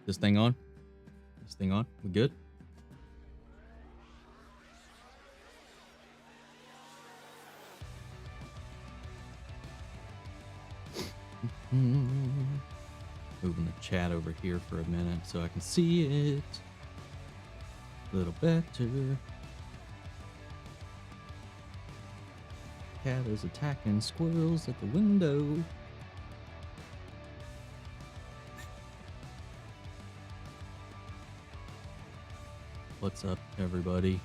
This thing on? This thing on? We good? Moving the chat over here for a minute so I can see it a little better. Cat is attacking squirrels at the window. What's up, everybody?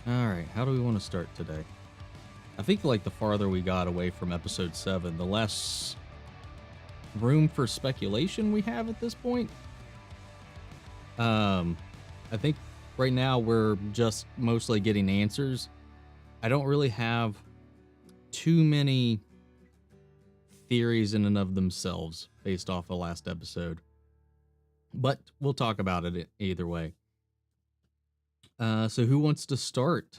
All right, how do we want to start today? I think like the farther we got away from episode 7, the less room for speculation we have at this point. I think right now we're just mostly getting answers. I don't really have too many theories in and of themselves based off the last episode, but we'll talk about it either way. So who wants to start?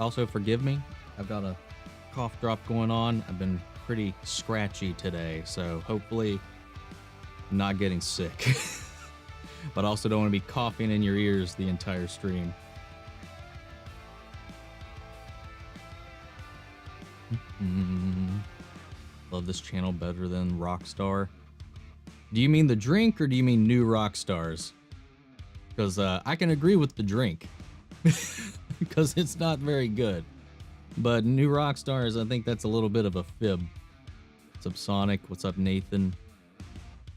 Also, forgive me, I've got a cough drop going on. I've been pretty scratchy today, so hopefully I'm not getting sick. But also don't want to be coughing in your ears the entire stream. Love this channel better than Rockstar. Do you mean the drink or do you mean new rock stars? Because I can agree with the drink. Because it's not very good. But new rock stars, I think that's a little bit of a fib. What's up, Sonic? What's up, Nathan?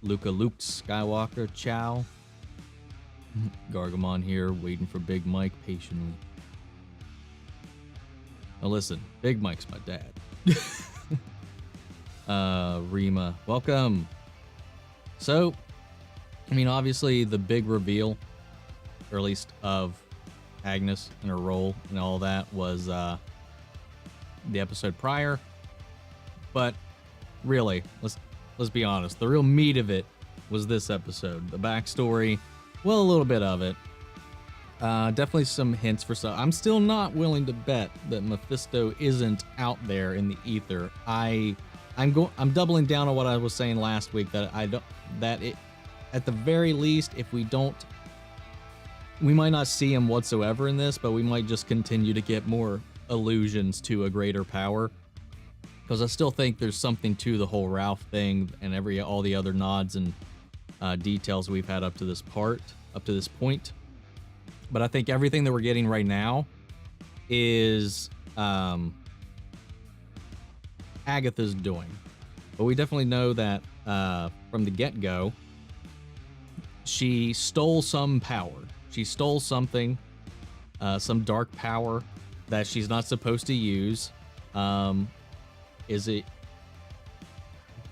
Luke Skywalker, ciao. Gargamon here, waiting for Big Mike patiently. Now listen, Big Mike's my dad. Rima, welcome. So, I mean, obviously the big reveal, or at least of Agnes and her role and all that, was the episode prior. But really, let's be honest, the real meat of it was this episode. The backstory, well, a little bit of it. Definitely some hints for some. I'm still not willing to bet that Mephisto isn't out there in the ether. I'm doubling down on what I was saying last week, that at the very least, if we don't, we might not see him whatsoever in this, but we might just continue to get more allusions to a greater power. Because I still think there's something to the whole Ralph thing and all the other nods and details we've had up to this point. But I think everything that we're getting right now is Agatha's doing. But we definitely know that from the get-go, she stole some power. She stole something, some dark power that she's not supposed to use. Is it?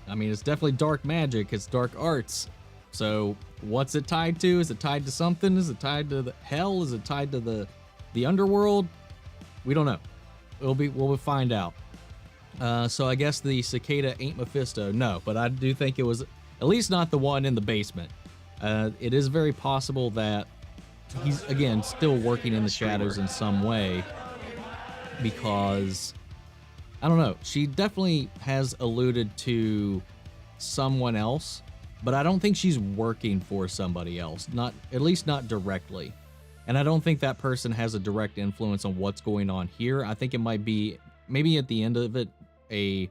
I mean, it's definitely dark magic. It's dark arts. So what's it tied to? Is it tied to something? Is it tied to the hell? Is it tied to the underworld? We don't know. We'll find out. So I guess the cicada ain't Mephisto. No, but I do think it was at least not the one in the basement. It is very possible that he's, again, still working in the shadows in some way, because I don't know. She definitely has alluded to someone else, but I don't think she's working for somebody else. At least not directly. And I don't think that person has a direct influence on what's going on here. I think it might be, maybe at the end of it, the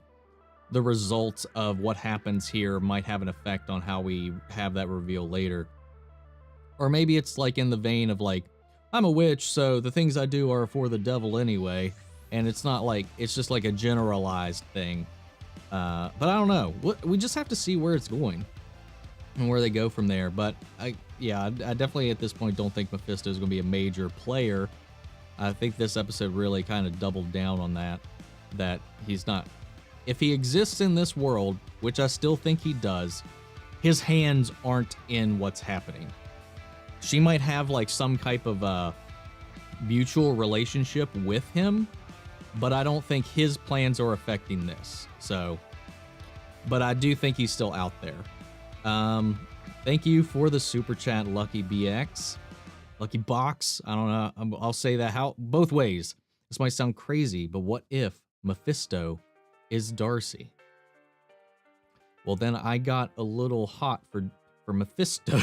results of what happens here might have an effect on how we have that reveal later. Or maybe it's like in the vein of like, I'm a witch, so the things I do are for the devil anyway. And it's not like, it's just like a generalized thing. But I don't know. We just have to see where it's going and where they go from there. But I definitely at this point don't think Mephisto is going to be a major player. I think this episode really kind of doubled down on that he's not. If he exists in this world, which I still think he does, his hands aren't in what's happening. She might have like some type of mutual relationship with him, but I don't think his plans are affecting this. So, but I do think he's still out there. Thank you for the super chat, Lucky BX. Lucky Box. I don't know. I'll say that both ways. This might sound crazy, but what if Mephisto is Darcy. Well, then I got a little hot for Mephisto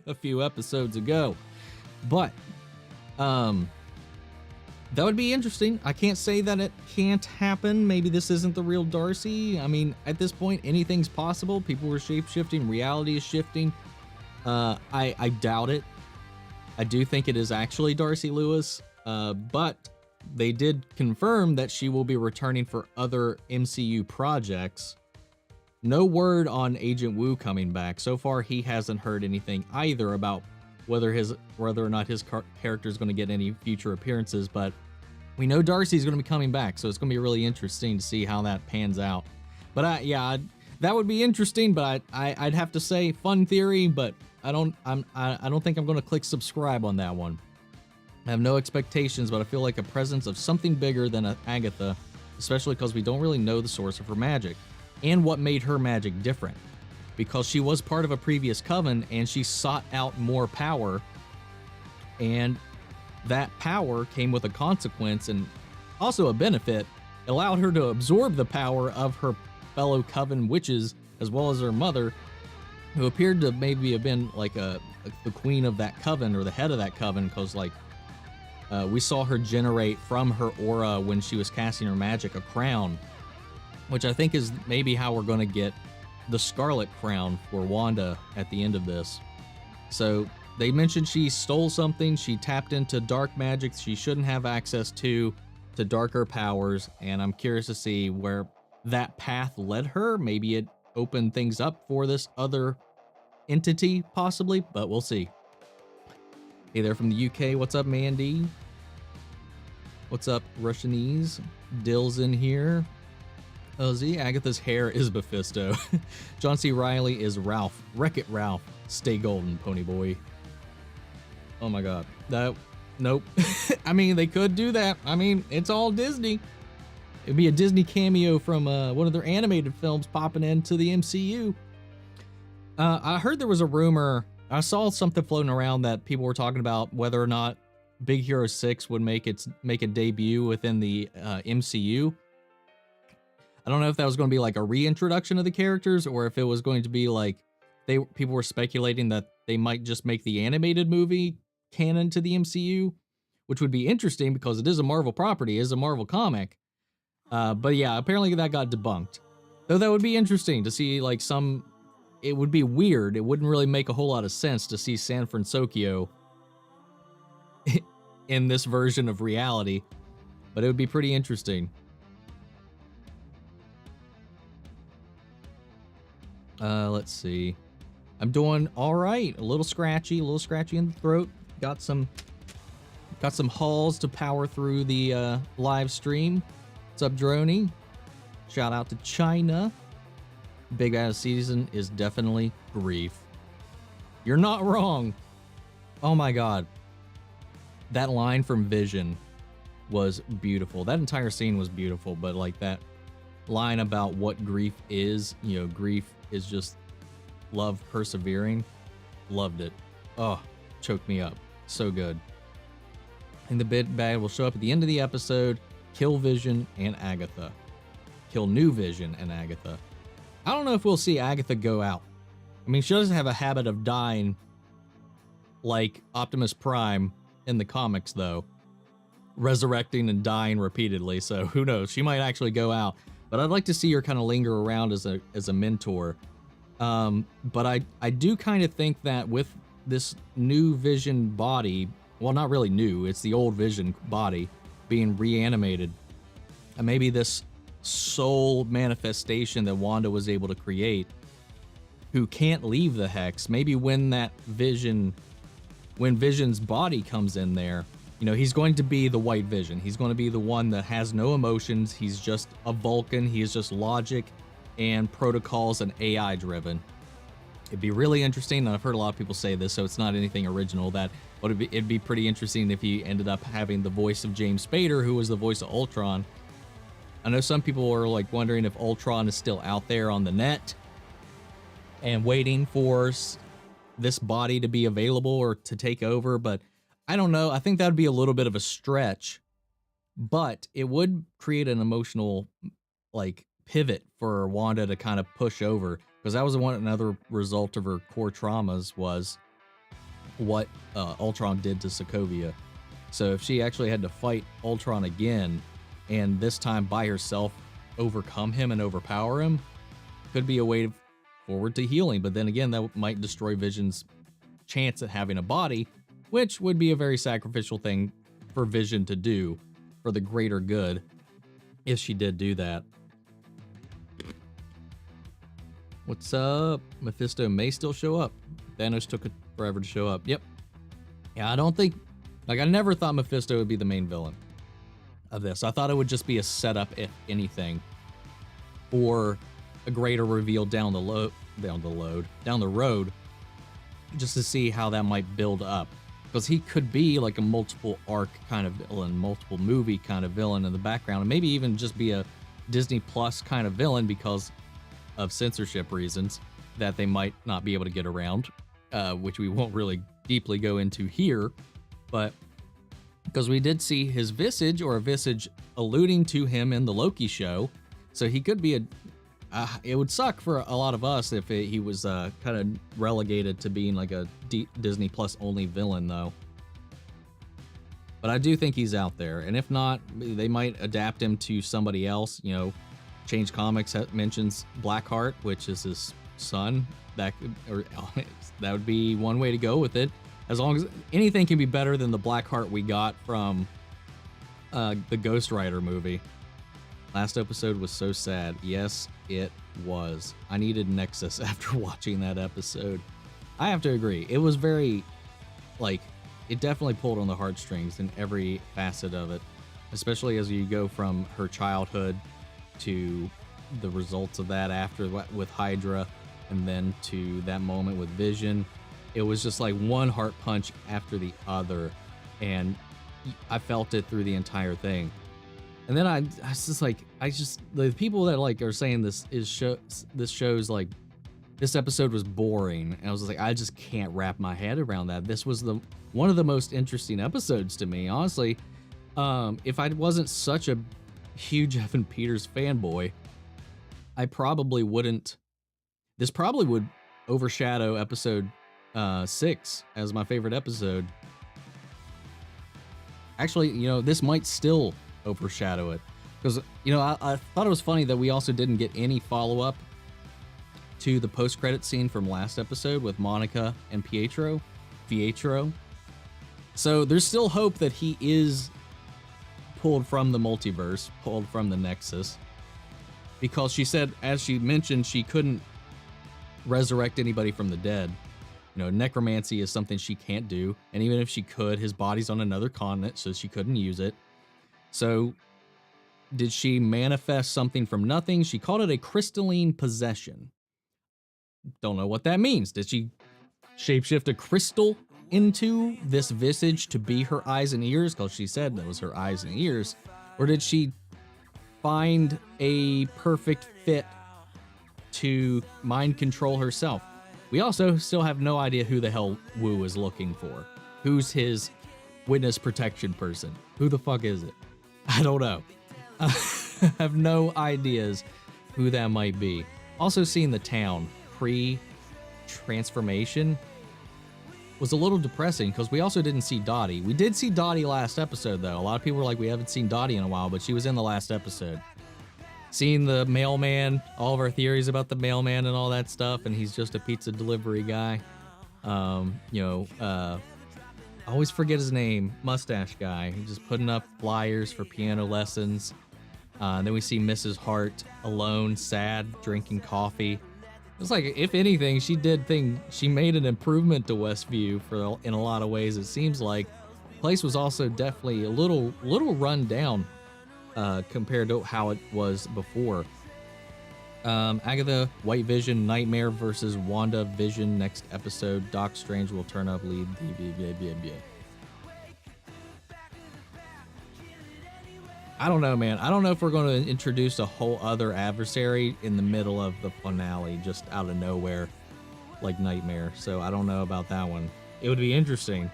a few episodes ago. But that would be interesting. I can't say that it can't happen. Maybe this isn't the real Darcy. I mean, at this point, anything's possible. People were shape-shifting. Reality is shifting. I doubt it. I do think it is actually Darcy Lewis. But they did confirm that she will be returning for other MCU projects. No word on Agent Woo coming back. So far, he hasn't heard anything either about whether or not his character is going to get any future appearances, but we know Darcy's going to be coming back, so it's going to be really interesting to see how that pans out. But yeah, that would be interesting. But I'd have to say fun theory, but I don't think I'm going to click subscribe on that one. I have no expectations, but I feel like a presence of something bigger than Agatha, especially because we don't really know the source of her magic and what made her magic different. Because she was part of a previous coven and she sought out more power, and that power came with a consequence and also a benefit. It allowed her to absorb the power of her fellow coven witches as well as her mother, who appeared to maybe have been like the queen of that coven or the head of that coven, because we saw her generate from her aura when she was casting her magic a crown, which I think is maybe how we're going to get the Scarlet Crown for Wanda at the end of this. So they mentioned she stole something. She tapped into dark magic she shouldn't have access to darker powers, and I'm curious to see where that path led her. Maybe it opened things up for this other entity, possibly, but we'll see. Hey there from the UK. What's up, Mandy? What's up, Russianese? Dill's in here. Z, Agatha's hair is Mephisto. John C. Reilly is Ralph. Wreck-It Ralph. Stay golden, pony boy. Oh my god. Nope. I mean, they could do that. I mean, it's all Disney. It'd be a Disney cameo from one of their animated films popping into the MCU. I heard there was a rumor. I saw something floating around that people were talking about whether or not Big Hero 6 would make a debut within the MCU. I don't know if that was going to be like a reintroduction of the characters, or if it was going to be like people were speculating that they might just make the animated movie canon to the MCU, which would be interesting because it is a Marvel property, it is a Marvel comic. But yeah, apparently that got debunked. Though that would be interesting to see, like, it would be weird. It wouldn't really make a whole lot of sense to see San Francisco in this version of reality, but it would be pretty interesting. Let's see. I'm doing all right. A little scratchy in the throat. Got some hauls to power through the live stream. What's up, Droney? Shout out to China. Big bad season is definitely grief. You're not wrong. Oh my god. That line from Vision was beautiful. That entire scene was beautiful, but like that line about what grief is, grief is just love persevering. Loved it. Oh, choked me up. So good. And the big bad will show up at the end of the episode, kill Vision and Agatha. Kill New Vision and Agatha. I don't know if we'll see Agatha go out. I mean, she doesn't have a habit of dying like Optimus Prime in the comics, though. Resurrecting and dying repeatedly, so who knows? She might actually go out. But I'd like to see her kind of linger around as a mentor. But I do kind of think that with this new Vision body, well, not really new, it's the old Vision body being reanimated, and maybe this soul manifestation that Wanda was able to create, who can't leave the Hex, maybe when Vision's body comes in there, he's going to be the White Vision. He's going to be the one that has no emotions. He's just a Vulcan. He is just logic and protocols and AI driven. It'd be really interesting, and I've heard a lot of people say this, so it's not anything original, that it'd be pretty interesting if he ended up having the voice of James Spader, who was the voice of Ultron. I know some people are like wondering if Ultron is still out there on the net and waiting for this body to be available or to take over, but I don't know. I think that would be a little bit of a stretch but it would create an emotional like pivot for Wanda to kind of push over, because that was another result of her core traumas was what Ultron did to Sokovia. So if she actually had to fight Ultron again, and this time by herself overcome him and overpower him, could be a way forward to healing. But then again, that might destroy Vision's chance at having a body, which would be a very sacrificial thing for Vision to do for the greater good if she did do that. What's up? Mephisto may still show up. Thanos took forever to show up. Yep. Yeah, I don't think... Like, I never thought Mephisto would be the main villain of this. I thought it would just be a setup, if anything, for a greater reveal down the road, just to see how that might build up. Because he could be like a multiple arc kind of villain, multiple movie kind of villain in the background, and maybe even just be a Disney Plus kind of villain because of censorship reasons that they might not be able to get around, which we won't really deeply go into here. But because we did see his visage, or a visage alluding to him in the Loki show, so he could be it would suck for a lot of us if he was kind of relegated to being like a Disney Plus only villain, though. But I do think he's out there, and if not, they might adapt him to somebody else. You know, Change Comics mentions Blackheart, which is his son. That would be one way to go with it. As long as anything can be better than the Blackheart we got from the Ghost Rider movie. Last episode was so sad. Yes, it was. I needed Nexus after watching that episode. I have to agree. It was very, like, it definitely pulled on the heartstrings in every facet of it, especially as you go from her childhood to the results of that after with Hydra, and then to that moment with Vision. It was just like one heart punch after the other, and I felt it through the entire thing. And then I was just like, the people that like are saying this show's like, this episode was boring, and I was like, I just can't wrap my head around that. This was one of the most interesting episodes to me, honestly. If I wasn't such a huge Evan Peters fanboy, I probably wouldn't. This probably would overshadow episode 6 as my favorite episode. Actually, you know, this might still overshadow it, because, you know, I thought it was funny that we also didn't get any follow-up to the post-credit scene from last episode with Monica and Pietro. So there's still hope that he is pulled from the multiverse, pulled from the Nexus, because she said, as she mentioned, she couldn't resurrect anybody from the dead. You know, necromancy is something she can't do, and even if she could, his body's on another continent, so she couldn't use it. So, did she manifest something from nothing? She called it a crystalline possession. Don't know what that means. Did she shapeshift a crystal into this visage to be her eyes and ears? Because she said that was her eyes and ears. Or did she find a perfect fit to mind control herself? We also still have no idea who the hell Wu is looking for. Who's his witness protection person? Who the fuck is it? I don't know. I have no ideas who that might be. Also, seeing the town pre-transformation was a little depressing, because we also didn't see Dottie. We did see Dottie last episode, though. A lot of people were like, we haven't seen Dottie in a while, but she was in the last episode. Seeing the mailman, all of our theories about the mailman and all that stuff, and he's just a pizza delivery guy. I always forget his name, mustache guy. He's just putting up flyers for piano lessons. Then we see Mrs. Hart alone, sad, drinking coffee. It's like, if anything, she made an improvement to Westview in a lot of ways. It seems like the place was also definitely a little run down compared to how it was before. Agatha, White Vision, Nightmare versus WandaVision next episode. Doc Strange will turn up lead. I don't know, man. I don't know if we're going to introduce a whole other adversary in the middle of the finale, just out of nowhere, like Nightmare. So I don't know about that one. It would be interesting.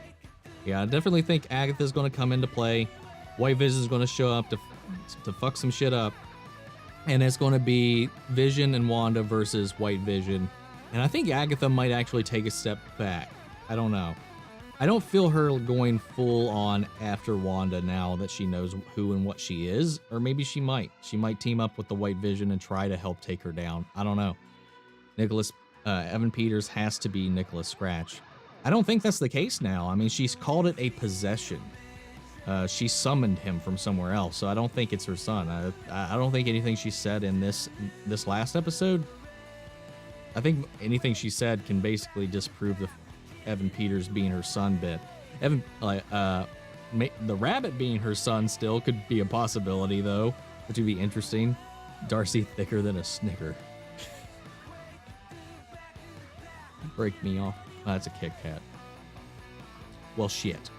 Yeah, I definitely think Agatha's going to come into play. White Vision is going to show up to fuck some shit up. And it's going to be Vision and Wanda versus White Vision. And I think Agatha might actually take a step back. I don't know. I don't feel her going full on after Wanda now that she knows who and what she is. Or maybe she might. She might team up with the White Vision and try to help take her down. I don't know. Evan Peters has to be Nicholas Scratch. I don't think that's the case now. I mean, she's called it a possession. She summoned him from somewhere else, so I don't think it's her son. I don't think anything she said in this last episode. I think anything she said can basically disprove the Evan Peters being her son bit. The rabbit being her son still could be a possibility, though, which would be interesting. Darcy thicker than a Snicker. Break me off. Oh, that's a Kit Kat. Well, shit.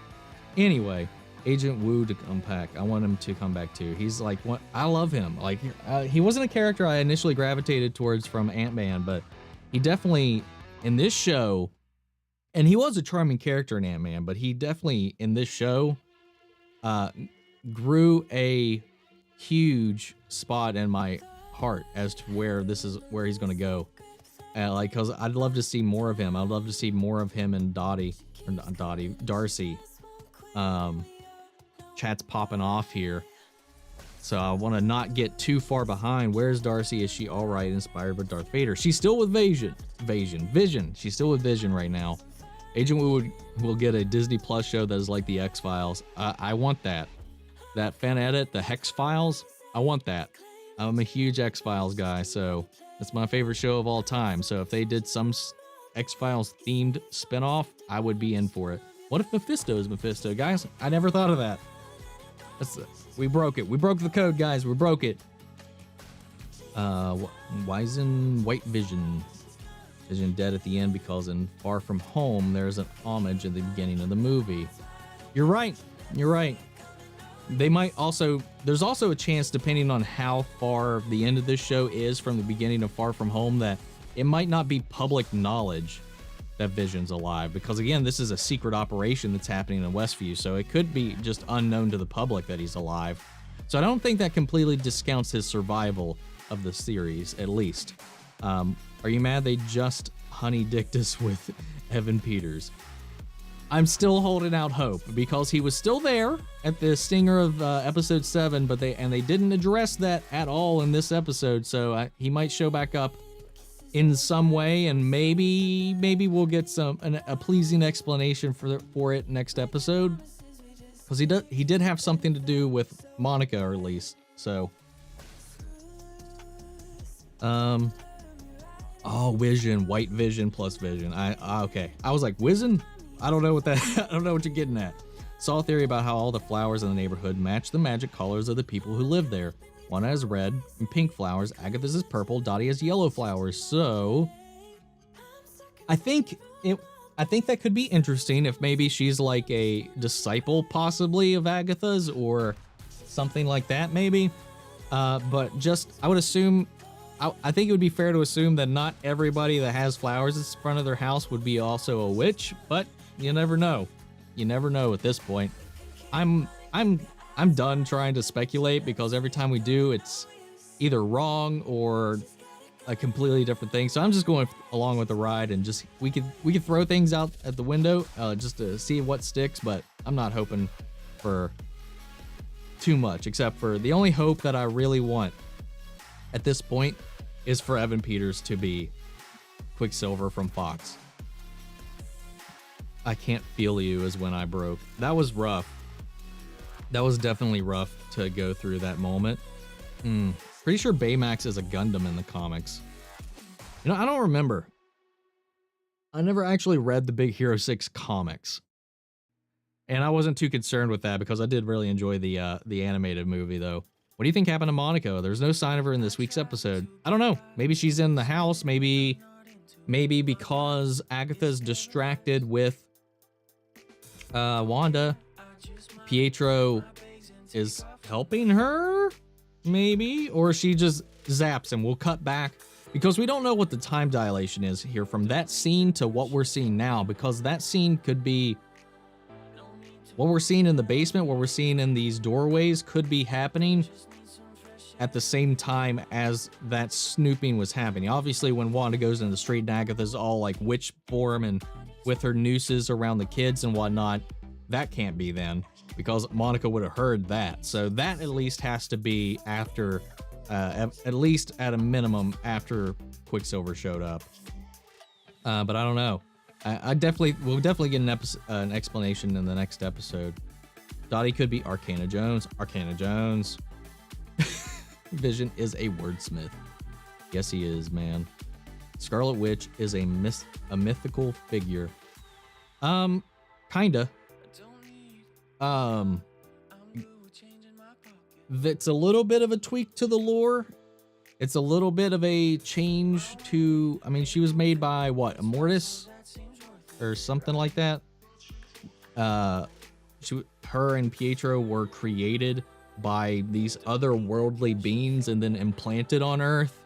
Anyway, Agent Wu to unpack. I want him to come back too. He's like, what? I love him. Like, he wasn't a character I initially gravitated towards from Ant-Man, but he definitely in this show, and he was a charming character in Ant-Man, but he definitely in this show grew a huge spot in my heart as to where he's going to go. Cause I'd love to see more of him. I'd love to see more of him and Darcy. Chat's popping off here. So I want to not get too far behind. Where's Darcy? Is she all right? Inspired by Darth Vader. She's still with Vision. She's still with Vision right now. Agent Wu will get a Disney Plus show that is like the X-Files. I want that. That fan edit, the Hex Files. I want that. I'm a huge X-Files guy, so it's my favorite show of all time. So if they did some X-Files themed spinoff, I would be in for it. What if Mephisto is Mephisto? Guys, I never thought of that. We broke it. We broke the code, guys. We broke it. Wizen White Vision. Vision dead at the end because in Far From Home, there's an homage at the beginning of the movie. You're right. They might also, there's also a chance, depending on how far the end of this show is from the beginning of Far From Home, that it might not be public knowledge that Vision's alive, because again, this is a secret operation that's happening in Westview, so it could be just unknown to the public that he's alive. So I don't think that completely discounts his survival of the series, at least. Are you mad they just honey-dicked us with Evan Peters? I'm still holding out hope, because he was still there at the stinger of episode 7, but they didn't address that at all in this episode, so he might show back up in some way, and maybe we'll get a pleasing explanation for it next episode, because he did have something to do with Monica, or at least. So, Vision, White Vision plus Vision. Okay. I was like, Wizen? I don't know what you're getting at. Saw a theory about how all the flowers in the neighborhood match the magic colors of the people who live there. One has red and pink flowers. Agatha's is purple. Dottie has yellow flowers. So I think that could be interesting if maybe she's like a disciple possibly of Agatha's or something like that maybe. But just, I would assume, I think it would be fair to assume that not everybody that has flowers in front of their house would be also a witch, but you never know. You never know at this point. I'm done trying to speculate, because every time we do, it's either wrong or a completely different thing. So I'm just going along with the ride, and just we could throw things out at the window just to see what sticks, but I'm not hoping for too much, except for the only hope that I really want at this point is for Evan Peters to be Quicksilver from Fox. I Can't Feel You is when I broke. That was rough. That was definitely rough to go through that moment. Pretty sure Baymax is a Gundam in the comics. I don't remember. I never actually read the Big Hero 6 comics. And I wasn't too concerned with that, because I did really enjoy the animated movie, though. What do you think happened to Monica? There's no sign of her in this week's episode. I don't know. Maybe she's in the house. Maybe because Agatha's distracted with Wanda, Pietro is helping her, maybe? Or she just zaps and we'll cut back, because we don't know what the time dilation is here from that scene to what we're seeing now, because that scene could be what we're seeing in the basement, what we're seeing in these doorways could be happening at the same time as that snooping was happening. Obviously, when Wanda goes into the street and Agatha's all like witch form and with her nooses around the kids and whatnot, that can't be then, because Monica would have heard that. So that at least has to be after, at least at a minimum after Quicksilver showed up. But I don't know. We'll definitely get an explanation in the next episode. Dottie could be Arcana Jones. Arcana Jones. Vision is a wordsmith. Yes, he is, man. Scarlet Witch is a mythical figure. Kinda. That's a little bit of a tweak to the lore. It's a little bit of a change to, I mean, she was made by what, Immortus or something like that. Her and Pietro were created by these otherworldly beings and then implanted on Earth.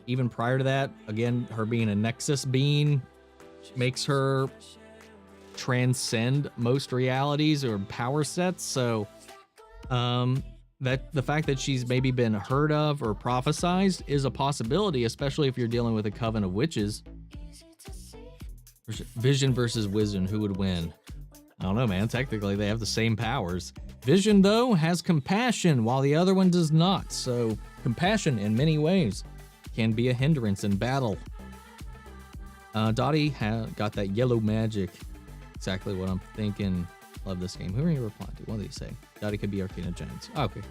Even prior to that, again, her being a Nexus being makes her transcend most realities or power sets. So, that the fact that she's maybe been heard of or prophesized is a possibility, especially if you're dealing with a coven of witches. Vision versus Vision, who would win? I don't know, man. Technically, they have the same powers. Vision, though, has compassion, while the other one does not. So, compassion, in many ways, can be a hindrance in battle. Dottie got that yellow magic. Exactly what I'm thinking. Love this game. Who are you replying to? What did he say? Dottie could be Arcana Jones. Oh, okay.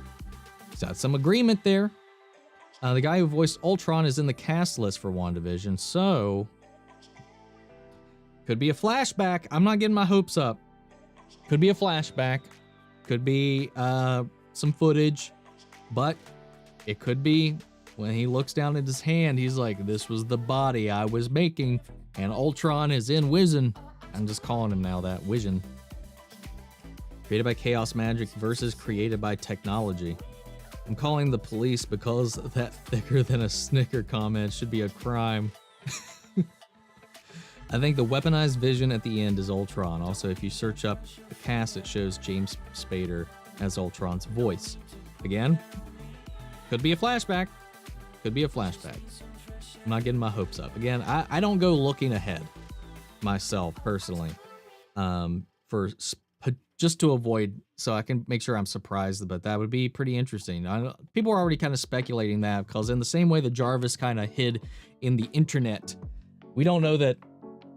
Got some agreement there. The guy who voiced Ultron is in the cast list for WandaVision, so could be a flashback. I'm not getting my hopes up. Could be a flashback. Could be some footage, but it could be when he looks down at his hand, he's like, this was the body I was making, and Ultron is in Vision. I'm just calling him now that, Vision. Created by chaos magic versus created by technology. I'm calling the police because that thicker than a Snicker comment should be a crime. I think the weaponized Vision at the end is Ultron. Also, if you search up the cast, it shows James Spader as Ultron's voice. Again, could be a flashback. Could be a flashback. I'm not getting my hopes up. Again, I don't go looking ahead myself personally, just to avoid, so I can make sure I'm surprised, but that would be pretty interesting. People are already kind of speculating that, because in the same way that Jarvis kind of hid in the internet, we don't know that,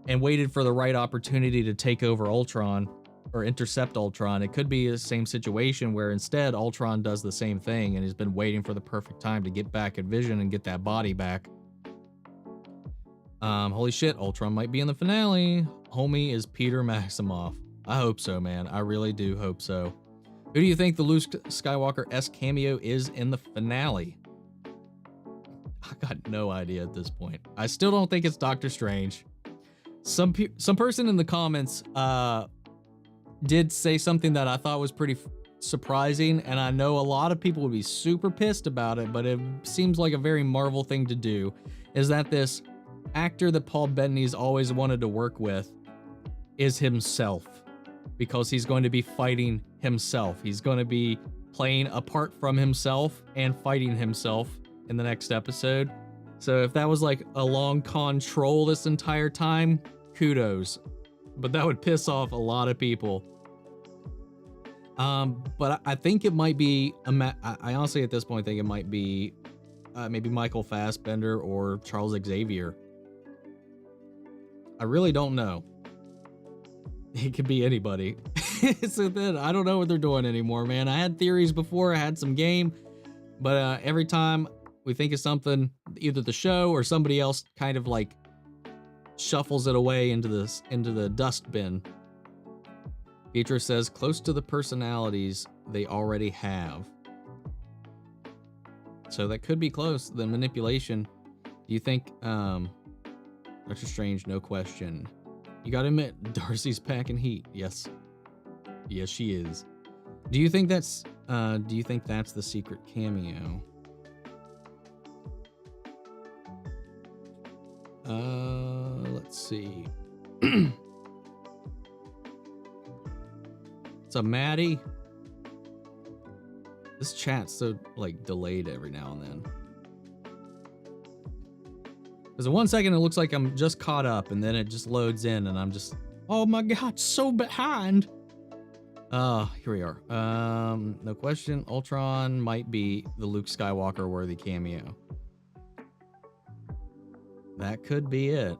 and waited for the right opportunity to take over Ultron or intercept Ultron. It could be the same situation where instead Ultron does the same thing and has been waiting for the perfect time to get back at Vision and get that body back. Holy shit, Ultron might be in the finale. Homie is Peter Maximoff. I hope so, man. I really do hope so. Who do you think the Luke Skywalker-esque cameo is in the finale? I got no idea at this point. I still don't think it's Doctor Strange. Some person in the comments did say something that I thought was pretty surprising, and I know a lot of people would be super pissed about it, but it seems like a very Marvel thing to do, is that this actor that Paul Bettany's always wanted to work with is himself, because he's going to be fighting himself. He's going to be playing apart from himself and fighting himself in the next episode. So if that was like a long con troll this entire time, kudos. But that would piss off a lot of people. But I think it might be, I honestly at this point think it might be maybe Michael Fassbender or Charles Xavier. I really don't know. It could be anybody. So then I don't know what they're doing anymore, man. I had theories before, I had some game, but every time we think of something, either the show or somebody else kind of like shuffles it away into the dustbin. Pietro says, close to the personalities they already have. So that could be close. The manipulation. Do you think Doctor Strange, no question. You gotta admit, Darcy's packing heat. Yes. Yes, she is. Do you think that's the secret cameo? Let's see. What's up, Maddie? This chat's so, like, delayed every now and then. Because in 1 second, it looks like I'm just caught up, and then it just loads in, and I'm just, oh my god, so behind. Here we are. No question, Ultron might be the Luke Skywalker worthy cameo. That could be it.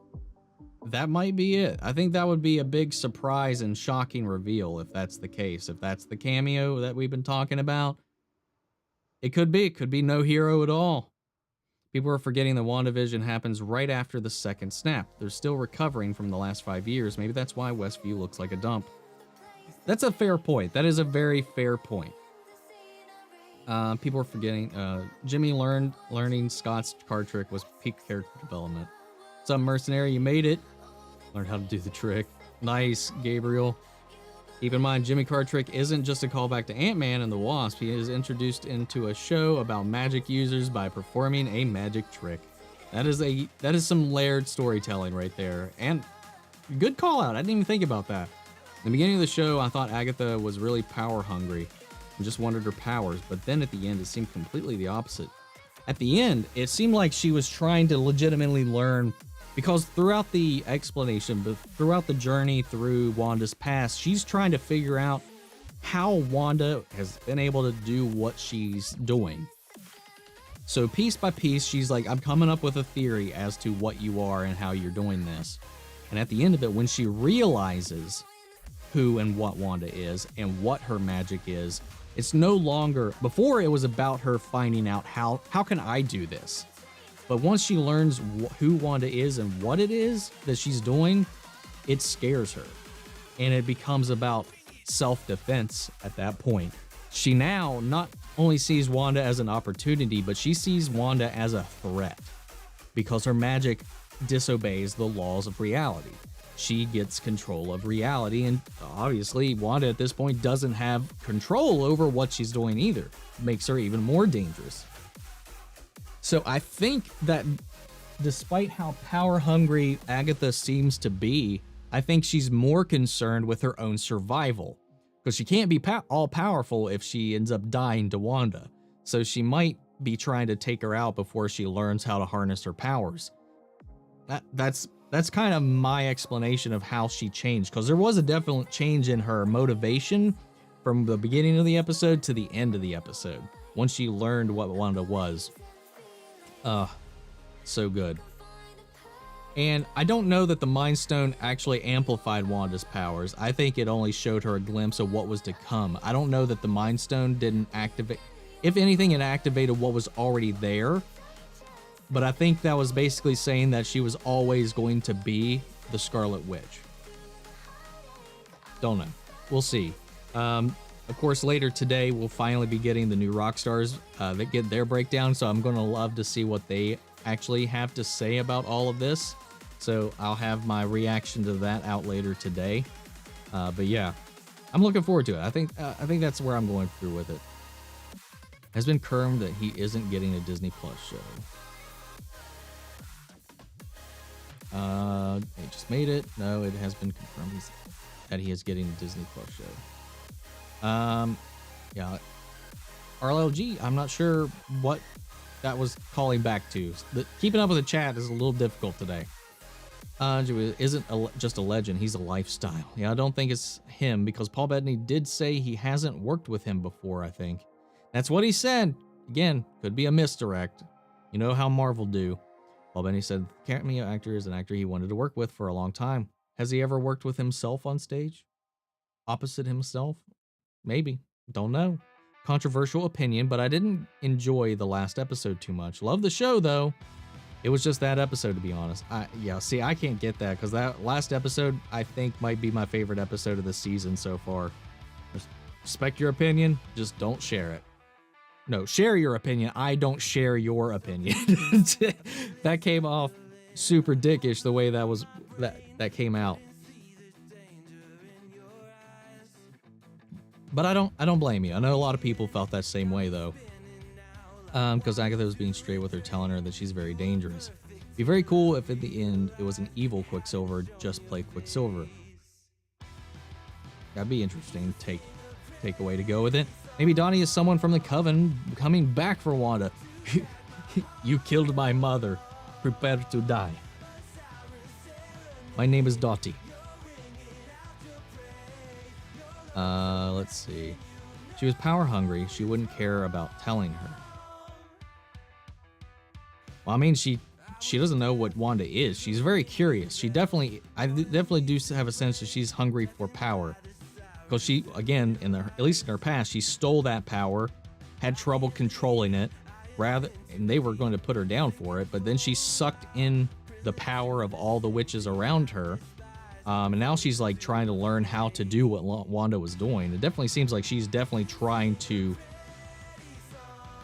That might be it. I think that would be a big surprise and shocking reveal if that's the case. If that's the cameo that we've been talking about, it could be. It could be no hero at all. People are forgetting that WandaVision happens right after the second snap. They're still recovering from the last 5 years. Maybe that's why Westview looks like a dump. That's a fair point. That is a very fair point. People are forgetting. Jimmy learning Scott's card trick was peak character development. Some mercenary, you made it. Learned how to do the trick. Nice, Gabriel. Keep in mind, Jimmy card trick isn't just a callback to Ant-Man and the Wasp. He is introduced into a show about magic users by performing a magic trick. That is some layered storytelling right there. And good call out. I didn't even think about that. In the beginning of the show, I thought Agatha was really power hungry and just wanted her powers, but then at the end, it seemed completely the opposite. At the end, it seemed like she was trying to legitimately learn, because throughout the explanation, but throughout the journey through Wanda's past, she's trying to figure out how Wanda has been able to do what she's doing. So piece by piece, she's like, I'm coming up with a theory as to what you are and how you're doing this. And at the end of it, when she realizes who and what Wanda is and what her magic is, it's no longer, before it was about her finding out how can I do this? But once she learns who Wanda is and what it is that she's doing, it scares her. And it becomes about self-defense at that point. She now not only sees Wanda as an opportunity, but she sees Wanda as a threat because her magic disobeys the laws of reality. She gets control of reality, and obviously Wanda at this point doesn't have control over what she's doing either. It makes her even more dangerous. So I think that despite how power hungry Agatha seems to be, I think she's more concerned with her own survival, because she can't be all powerful if she ends up dying to Wanda. So she might be trying to take her out before she learns how to harness her powers. That's kind of my explanation of how she changed, because there was a definite change in her motivation from the beginning of the episode to the end of the episode, once she learned what Wanda was. So good. And I don't know that the Mind Stone actually amplified Wanda's powers. I think it only showed her a glimpse of what was to come. I don't know that the Mind Stone didn't activate. If anything, it activated what was already there. But I think that was basically saying that she was always going to be the Scarlet Witch. Don't know. We'll see. Of course, later today, we'll finally be getting the new Rockstars that get their breakdown. So I'm going to love to see what they actually have to say about all of this. So I'll have my reaction to that out later today. But yeah, I'm looking forward to it. I think that's where I'm going through with it. Has been confirmed that he isn't getting a Disney Plus show. They just made it. No, it has been confirmed that he is getting a Disney Plus show. Yeah, RLG, I'm not sure what that was calling back to. Keeping up with the chat is a little difficult today. Isn't just a legend, he's a lifestyle. Yeah, I don't think it's him, because Paul Bettany did say he hasn't worked with him before, I think. That's what he said. Again, could be a misdirect. You know how Marvel do. Paul Bettany said the cameo actor is an actor he wanted to work with for a long time. Has he ever worked with himself on stage? Opposite himself? Maybe. Don't know. Controversial opinion, but I didn't enjoy the last episode too much. Love the show, though. It was just that episode, to be honest. Yeah, see, I can't get that, because that last episode, I think, might be my favorite episode of the season so far. Respect your opinion, just don't share it. No, share your opinion. I don't share your opinion. That came off super dickish the way that came out. But I don't blame you. I know a lot of people felt that same way though. Because Agatha was being straight with her, telling her that she's very dangerous. It'd be very cool if at the end it was an evil Quicksilver, just play Quicksilver. That'd be interesting take. takeaway to go with it. Maybe Donnie is someone from the Coven coming back for Wanda. You killed my mother. Prepare to die. My name is Dottie. Let's see. She was power hungry. She wouldn't care about telling her. Well, I mean, she doesn't know what Wanda is. She's very curious. I definitely do have a sense that she's hungry for power. Because she, again, at least in her past, she stole that power, had trouble controlling it, and they were going to put her down for it, but then she sucked in the power of all the witches around her. And now she's like trying to learn how to do what Wanda was doing. It definitely seems like she's definitely trying to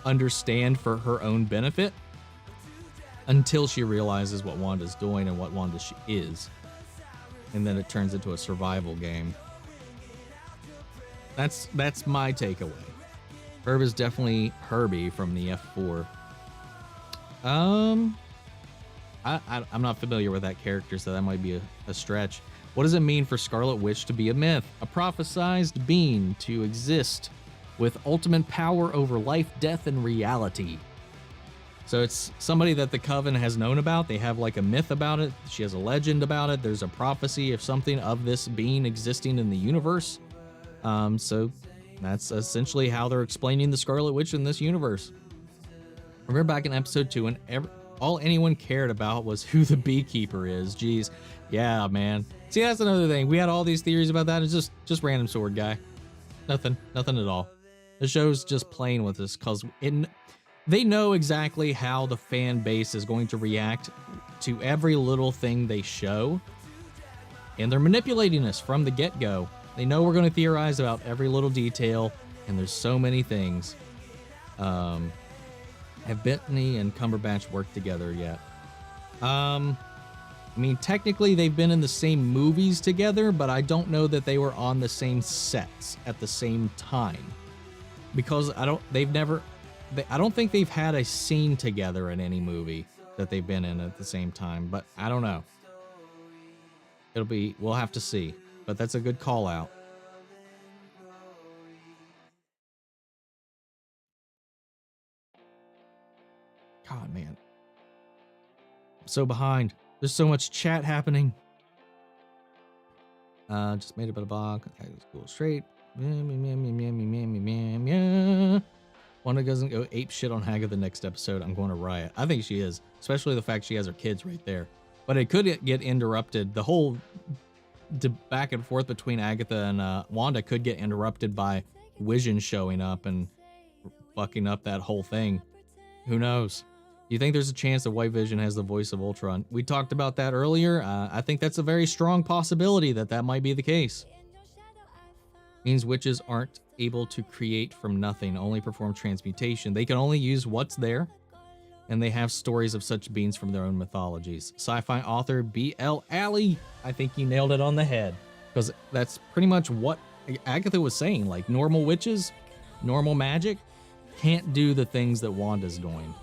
understand for her own benefit until she realizes what Wanda's doing and what Wanda is. And then it turns into a survival game. That's my takeaway. Herb is definitely Herbie from the F4. I'm not familiar with that character, so that might be a stretch. What does it mean for Scarlet Witch to be a myth? A prophesized being to exist with ultimate power over life, death, and reality. So it's somebody that the Coven has known about. They have like a myth about it. She has a legend about it. There's a prophecy of something of this being existing in the universe. So that's essentially how they're explaining the Scarlet Witch in this universe. Remember back in episode 2 when all anyone cared about was who the beekeeper is. Jeez. Yeah, man. See, that's another thing. We had all these theories about that. It's just random sword guy. Nothing at all. The show's just playing with us because they know exactly how the fan base is going to react to every little thing they show. And they're manipulating us from the get-go. They know we're going to theorize about every little detail, and there's so many things. Have Bettany and Cumberbatch worked together yet? I mean, technically they've been in the same movies together, but I don't know that they were on the same sets at the same time. Because I don't think they've had a scene together in any movie that they've been in at the same time, but I don't know. We'll have to see, but that's a good call out. God, man. I'm so behind. There's so much chat happening. Just made a bit of bog. Okay, let's go straight. Wanda doesn't go ape shit on Agatha the next episode. I'm going to riot. I think she is, especially the fact she has her kids right there. But it could get interrupted. The whole back and forth between Agatha and Wanda could get interrupted by Vision showing up and fucking up that whole thing. Who knows? Do you think there's a chance that White Vision has the voice of Ultron? We talked about that earlier. I think that's a very strong possibility that might be the case. Means witches aren't able to create from nothing, only perform transmutation. They can only use what's there, and they have stories of such beings from their own mythologies. Sci-fi author B.L. Alley, I think he nailed it on the head, because that's pretty much what Agatha was saying. Like, normal witches, normal magic, can't do the things that Wanda's doing.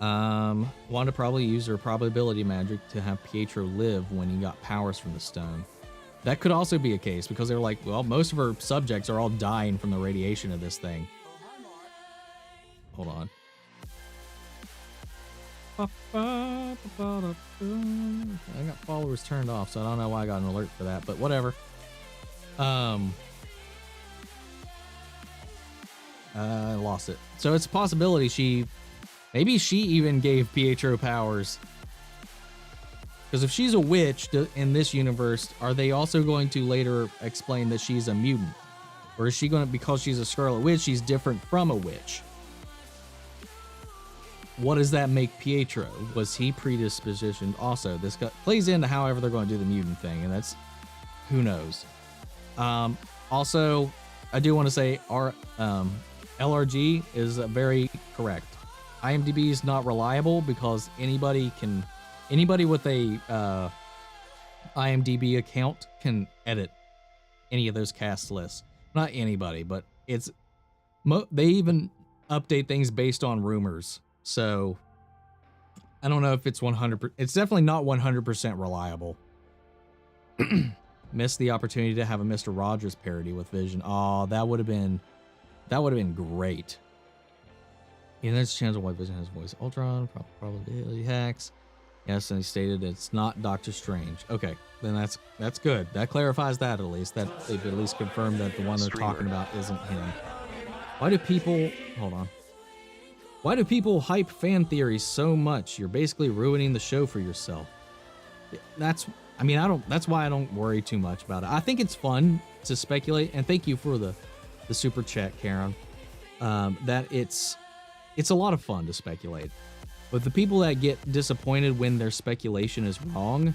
Wanda probably used her probability magic to have Pietro live when he got powers from the stone. That could also be a case, because they're like, well, most of her subjects are all dying from the radiation of this thing. Hold on. I got followers turned off, so I don't know why I got an alert for that, but whatever. I lost it. So it's a possibility maybe she even gave Pietro powers. Because if she's a witch in this universe, are they also going to later explain that she's a mutant? Or is she going to, because she's a Scarlet Witch, she's different from a witch? What does that make Pietro? Was he predispositioned also? This plays into however they're going to do the mutant thing, and that's, who knows. Also, I do want to say our LRG is very correct. IMDb is not reliable because anybody with a IMDb account can edit any of those cast lists. Not anybody, but they even update things based on rumors. So I don't know if it's 100%. It's definitely not 100% reliable. missed the opportunity to have a Mr. Rogers parody with Vision. Oh, that would have been great. And there's a chance of why Vision has voice Ultron, probably hacks. Yes, and he stated it's not Doctor Strange. Okay, then that's good. That clarifies that at least. That they've at least confirmed that the one they're talking about isn't him. Why do people hype fan theories so much? You're basically ruining the show for yourself. That's why I don't worry too much about it. I think it's fun to speculate, and thank you for the super chat, Karen. That it's a lot of fun to speculate. But the people that get disappointed when their speculation is wrong,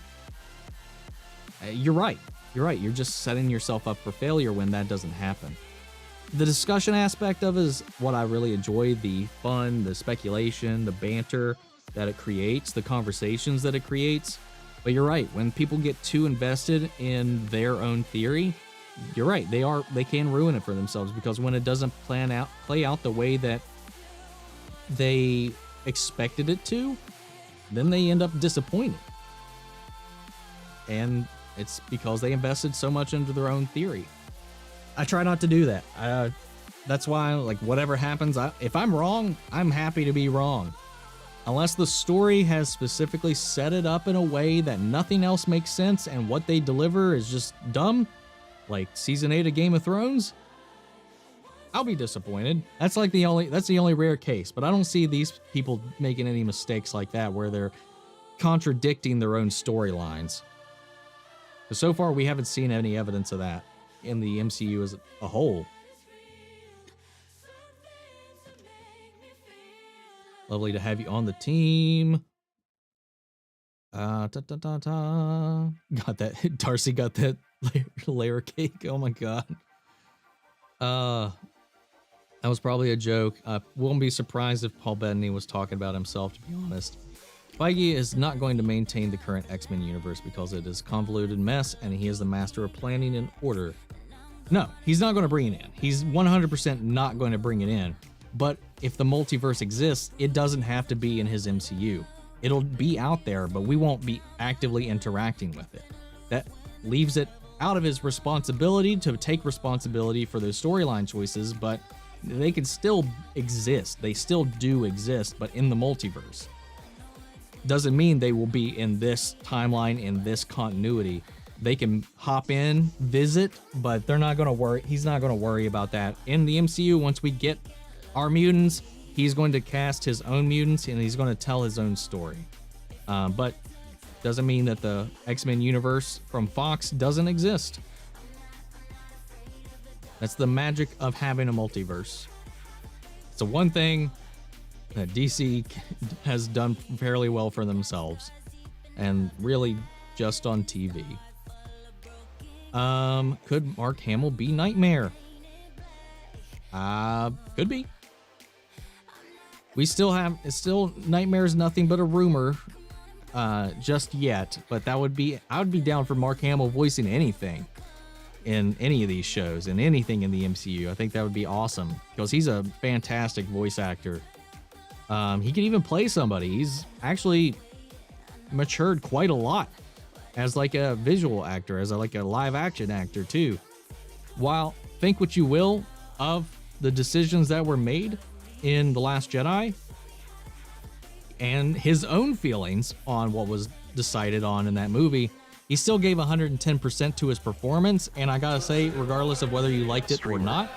you're right. You're just setting yourself up for failure when that doesn't happen. The discussion aspect of it is what I really enjoy. The fun, the speculation, the banter that it creates, the conversations that it creates. But you're right. When people get too invested in their own theory, you're right. They can ruin it for themselves, because when it doesn't play out the way that they expected it to, then they end up disappointed. And it's because they invested so much into their own theory. I try not to do that. That's why, like, whatever happens, if I'm wrong, I'm happy to be wrong. Unless the story has specifically set it up in a way that nothing else makes sense and what they deliver is just dumb, like season 8 of Game of Thrones, I'll be disappointed. That's the only rare case, but I don't see these people making any mistakes like that where they're contradicting their own storylines. So far, we haven't seen any evidence of that in the MCU as a whole. Lovely to have you on the team. Got that. Darcy got that layer cake. Oh my god. That was probably a joke. Won't be surprised if Paul Bettany was talking about himself, to be honest. Feige is not going to maintain the current X-Men universe because it is a convoluted mess, and he is the master of planning and order. No, he's not going to bring it in. He's 100% not going to bring it in. But if the multiverse exists, it doesn't have to be in his MCU. It'll be out there, but we won't be actively interacting with it. That leaves it out of his responsibility to take responsibility for those storyline choices, but they can still exist. They still do exist, but in the multiverse. Doesn't mean they will be in this timeline, in this continuity. They can hop in, visit, but they're not going to worry. He's not going to worry about that. In the MCU, once we get our mutants, he's going to cast his own mutants and he's going to tell his own story. But doesn't mean that the X-Men universe from Fox doesn't exist. That's the magic of having a multiverse. It's the one thing that DC has done fairly well for themselves, and really just on TV. Could Mark Hamill be Nightmare? Could be. Nightmare's nothing but a rumor just yet, but I would be down for Mark Hamill voicing anything in any of these shows and anything in the MCU. I think that would be awesome because he's a fantastic voice actor. He can even play somebody. He's actually matured quite a lot as like a visual actor, as a live action actor too. While think what you will of the decisions that were made in The Last Jedi and his own feelings on what was decided on in that movie, he still gave 110% to his performance. And I gotta say, regardless of whether you liked it or not,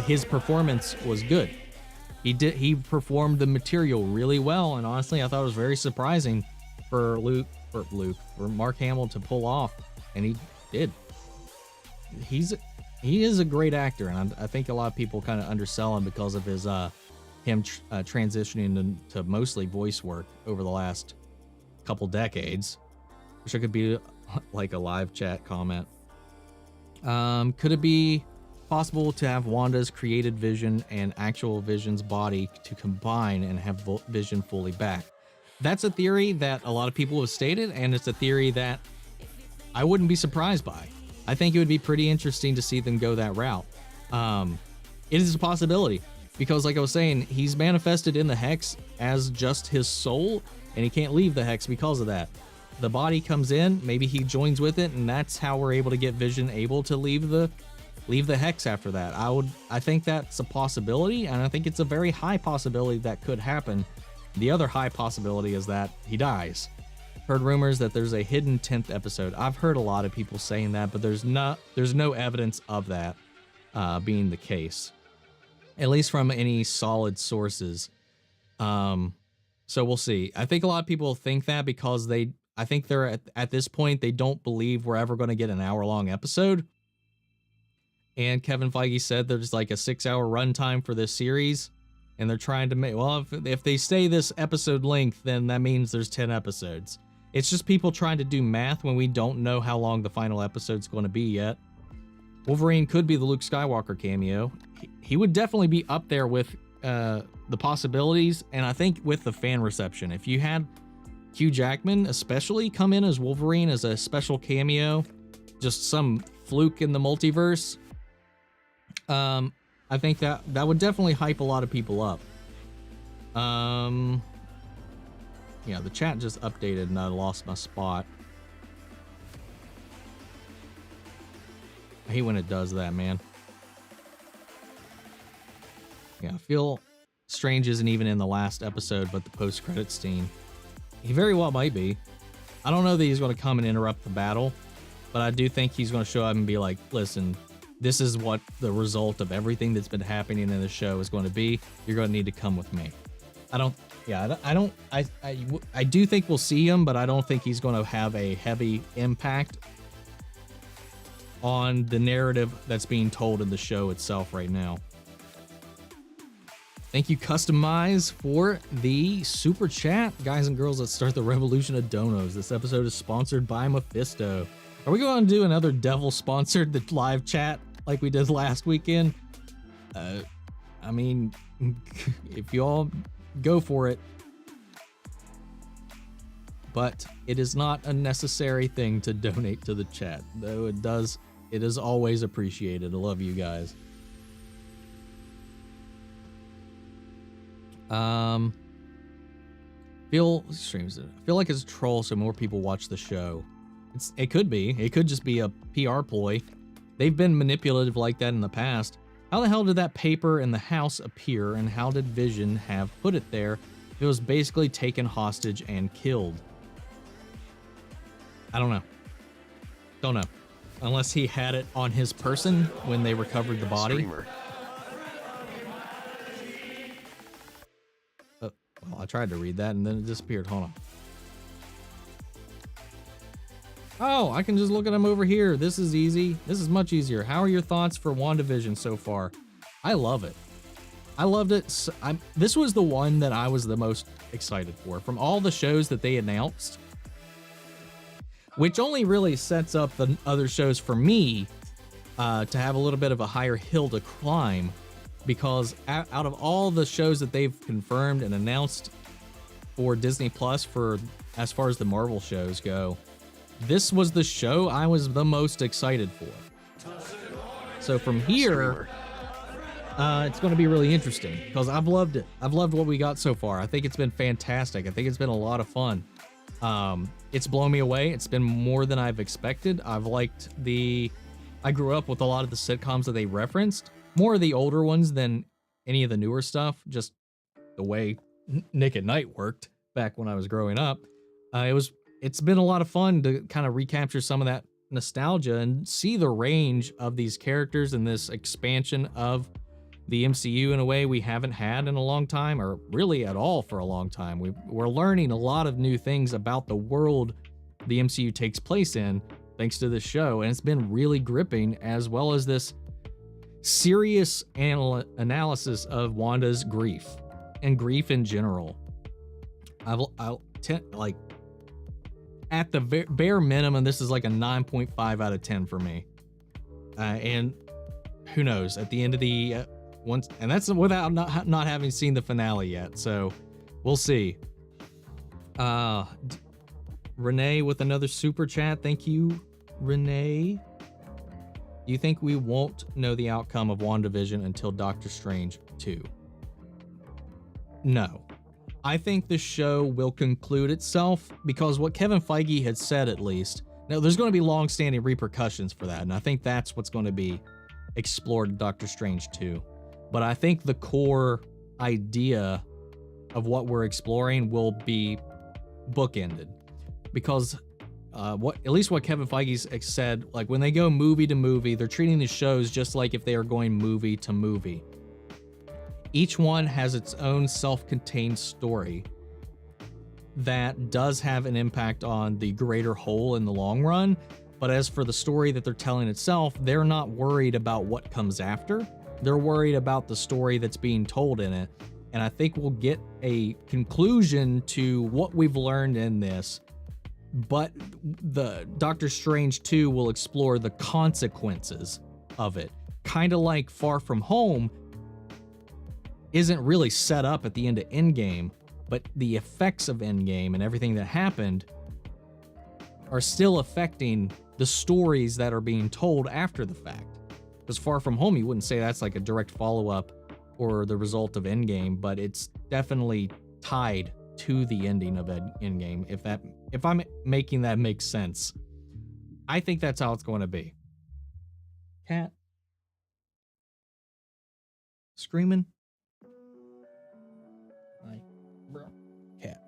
his performance was good. He performed the material really well, and honestly, I thought it was very surprising for Mark Hamill to pull off, and he did. He is a great actor, and I think a lot of people kind of undersell him because of his transitioning to mostly voice work over the last couple decades. Wish I could be like a live chat comment. Could it be possible to have Wanda's created Vision and actual Vision's body to combine and have Vision fully back? That's a theory that a lot of people have stated, and it's a theory that I wouldn't be surprised by. I think it would be pretty interesting to see them go that route. It is a possibility because, like I was saying, he's manifested in the Hex as just his soul, and he can't leave the Hex because of that. the body comes in, maybe he joins with it, and that's how we're able to get Vision able to leave the hex after that. I think that's a possibility, and I think it's a very high possibility that could happen. The other high possibility is that he dies. Heard rumors that there's a hidden 10th episode. I've heard a lot of people saying that, but there's no evidence of that being the case, at least from any solid sources. So we'll see. I think a lot of people think that because I think they're at this point, they don't believe we're ever going to get an hour-long episode. And Kevin Feige said there's like a 6-hour runtime for this series, and they're trying to make, well, if they stay this episode length, then that means there's 10 episodes. It's just people trying to do math when we don't know how long the final episode's going to be yet. Wolverine could be the Luke Skywalker cameo. He would definitely be up there with the possibilities, and I think with the fan reception. If you had Hugh Jackman especially come in as Wolverine as a special cameo, just some fluke in the multiverse, I think that would definitely hype a lot of people up. Yeah, the chat just updated and I lost my spot. I hate when it does that, man. Yeah, I feel Strange isn't even in the last episode, but the post-credits scene. He very well might be. I don't know that he's going to come and interrupt the battle, but I do think he's going to show up and be like, listen, this is what the result of everything that's been happening in the show is going to be. You're going to need to come with me. I do think we'll see him, but I don't think he's going to have a heavy impact on the narrative that's being told in the show itself right now. Thank you, Customize, for the super chat. Guys and girls, let's start the revolution of donos. This episode is sponsored by Mephisto. Are we going to do another devil-sponsored live chat like we did last weekend? I mean, if you all go for it. But it is not a necessary thing to donate to the chat, though it is always appreciated. I love you guys. Feel like it's a troll so more people watch the show. It could be. It could just be a PR ploy. They've been manipulative like that in the past. How the hell did that paper in the house appear, and how did Vision have put it there? It was basically taken hostage and killed. I don't know. Don't know. Unless he had it on his person when they recovered the body. Streamer. Well, I tried to read that and then it disappeared. Hold on. Oh, I can just look at them over here. This is easy. This is much easier. How are your thoughts for WandaVision so far? I love it. I loved it. This was the one that I was the most excited for. From all the shows that they announced, which only really sets up the other shows for me to have a little bit of a higher hill to climb. Because out of all the shows that they've confirmed and announced for Disney Plus, for as far as the Marvel shows go, this was the show I was the most excited for. So from here, it's going to be really interesting because I've loved it. I've loved what we got so far. I think it's been fantastic. I think it's been a lot of fun. It's blown me away. It's been more than I've expected. I grew up with a lot of the sitcoms that they referenced. More of the older ones than any of the newer stuff, just the way Nick at Night worked back when I was growing up. It's been a lot of fun to kind of recapture some of that nostalgia and see the range of these characters and this expansion of the MCU in a way we haven't had in a long time, or really at all for a long time. We're learning a lot of new things about the world the MCU takes place in thanks to this show, and it's been really gripping, as well as this serious analysis of Wanda's grief and grief in general. At the bare minimum, this is like a 9.5 out of 10 for me. And who knows, at the end of the once, and that's without not having seen the finale yet. So we'll see. Renee with another super chat. Thank you, Renee. Do you think we won't know the outcome of WandaVision until Doctor Strange 2? No. I think the show will conclude itself because what Kevin Feige had said, at least, now there's going to be long-standing repercussions for that, and I think that's what's going to be explored in Doctor Strange 2. But I think the core idea of what we're exploring will be bookended, because at least what Kevin Feige's said, like when they go movie to movie, they're treating the shows just like if they are going movie to movie. Each one has its own self-contained story that does have an impact on the greater whole in the long run. But as for the story that they're telling itself, they're not worried about what comes after. They're worried about the story that's being told in it. And I think we'll get a conclusion to what we've learned in this. But the Doctor Strange 2 will explore the consequences of it. Kind of like Far From Home isn't really set up at the end of Endgame, but the effects of Endgame and everything that happened are still affecting the stories that are being told after the fact. Because Far From Home, you wouldn't say that's like a direct follow-up or the result of Endgame, but it's definitely tied to the ending of Endgame, if I'm making that make sense. I think that's how it's going to be. Cat screaming. Like, bro. Cat.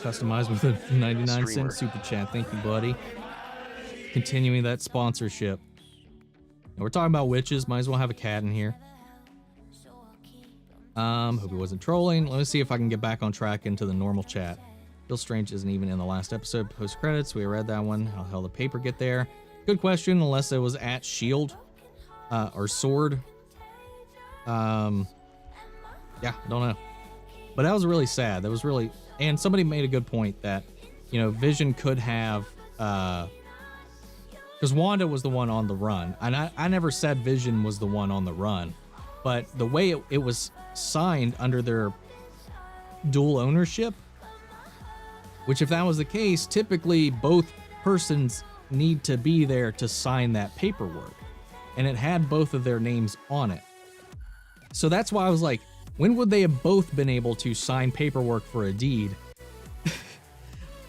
Customized with a 99-cent super chat. Thank you, buddy. Continuing that sponsorship. And we're talking about witches. Might as well have a cat in here. Hope he wasn't trolling. Let me see if I can get back on track into the normal chat. Bill Strange isn't even in the last episode. Post credits. We read that one. How the hell did the paper get there? Good question. Unless it was at Shield or Sword. Yeah, don't know. But that was really sad. That was really, and somebody made a good point that, you know, Vision could have, because Wanda was the one on the run, and I never said Vision was the one on the run, but the way it was signed under their dual ownership, which if that was the case, typically both persons need to be there to sign that paperwork, and it had both of their names on it. So that's why I was like, when would they have both been able to sign paperwork for a deed?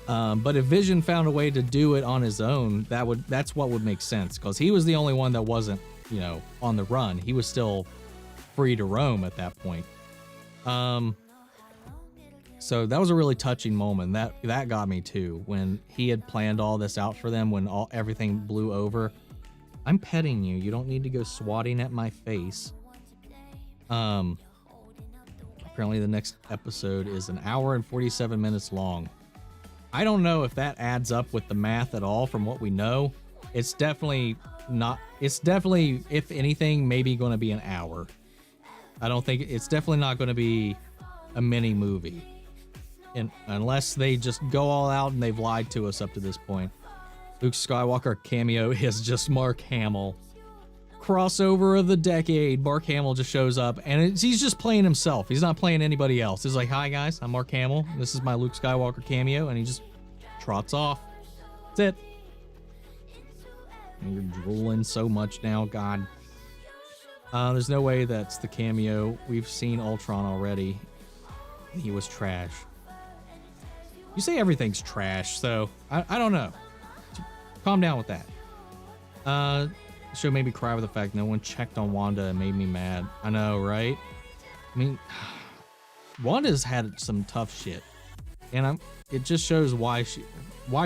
But if Vision found a way to do it on his own, that's what would make sense, because he was the only one that wasn't, you know, on the run. He was still free to roam at that point. So that was a really touching moment. That got me too, when he had planned all this out for them, when everything blew over. I'm petting you. You don't need to go swatting at my face. Apparently the next episode is an hour and 47 minutes long. I don't know if that adds up with the math at all from what we know. It's definitely not. It's definitely, if anything, maybe going to be an hour. I don't think it's definitely not going to be a mini movie. And unless they just go all out and they've lied to us up to this point. Luke Skywalker cameo is just Mark Hamill. Crossover of the decade. Mark Hamill just shows up and he's just playing himself. He's not playing anybody else. He's like, hi guys, I'm Mark Hamill. This is my Luke Skywalker cameo, and he just trots off. That's it. And you're drooling so much now, God. There's no way that's the cameo. We've seen Ultron already. He was trash. You say everything's trash, so I don't know. Calm down with that. The show made me cry with the fact no one checked on Wanda and made me mad. I know, right? I mean, Wanda's had some tough shit, and it just shows why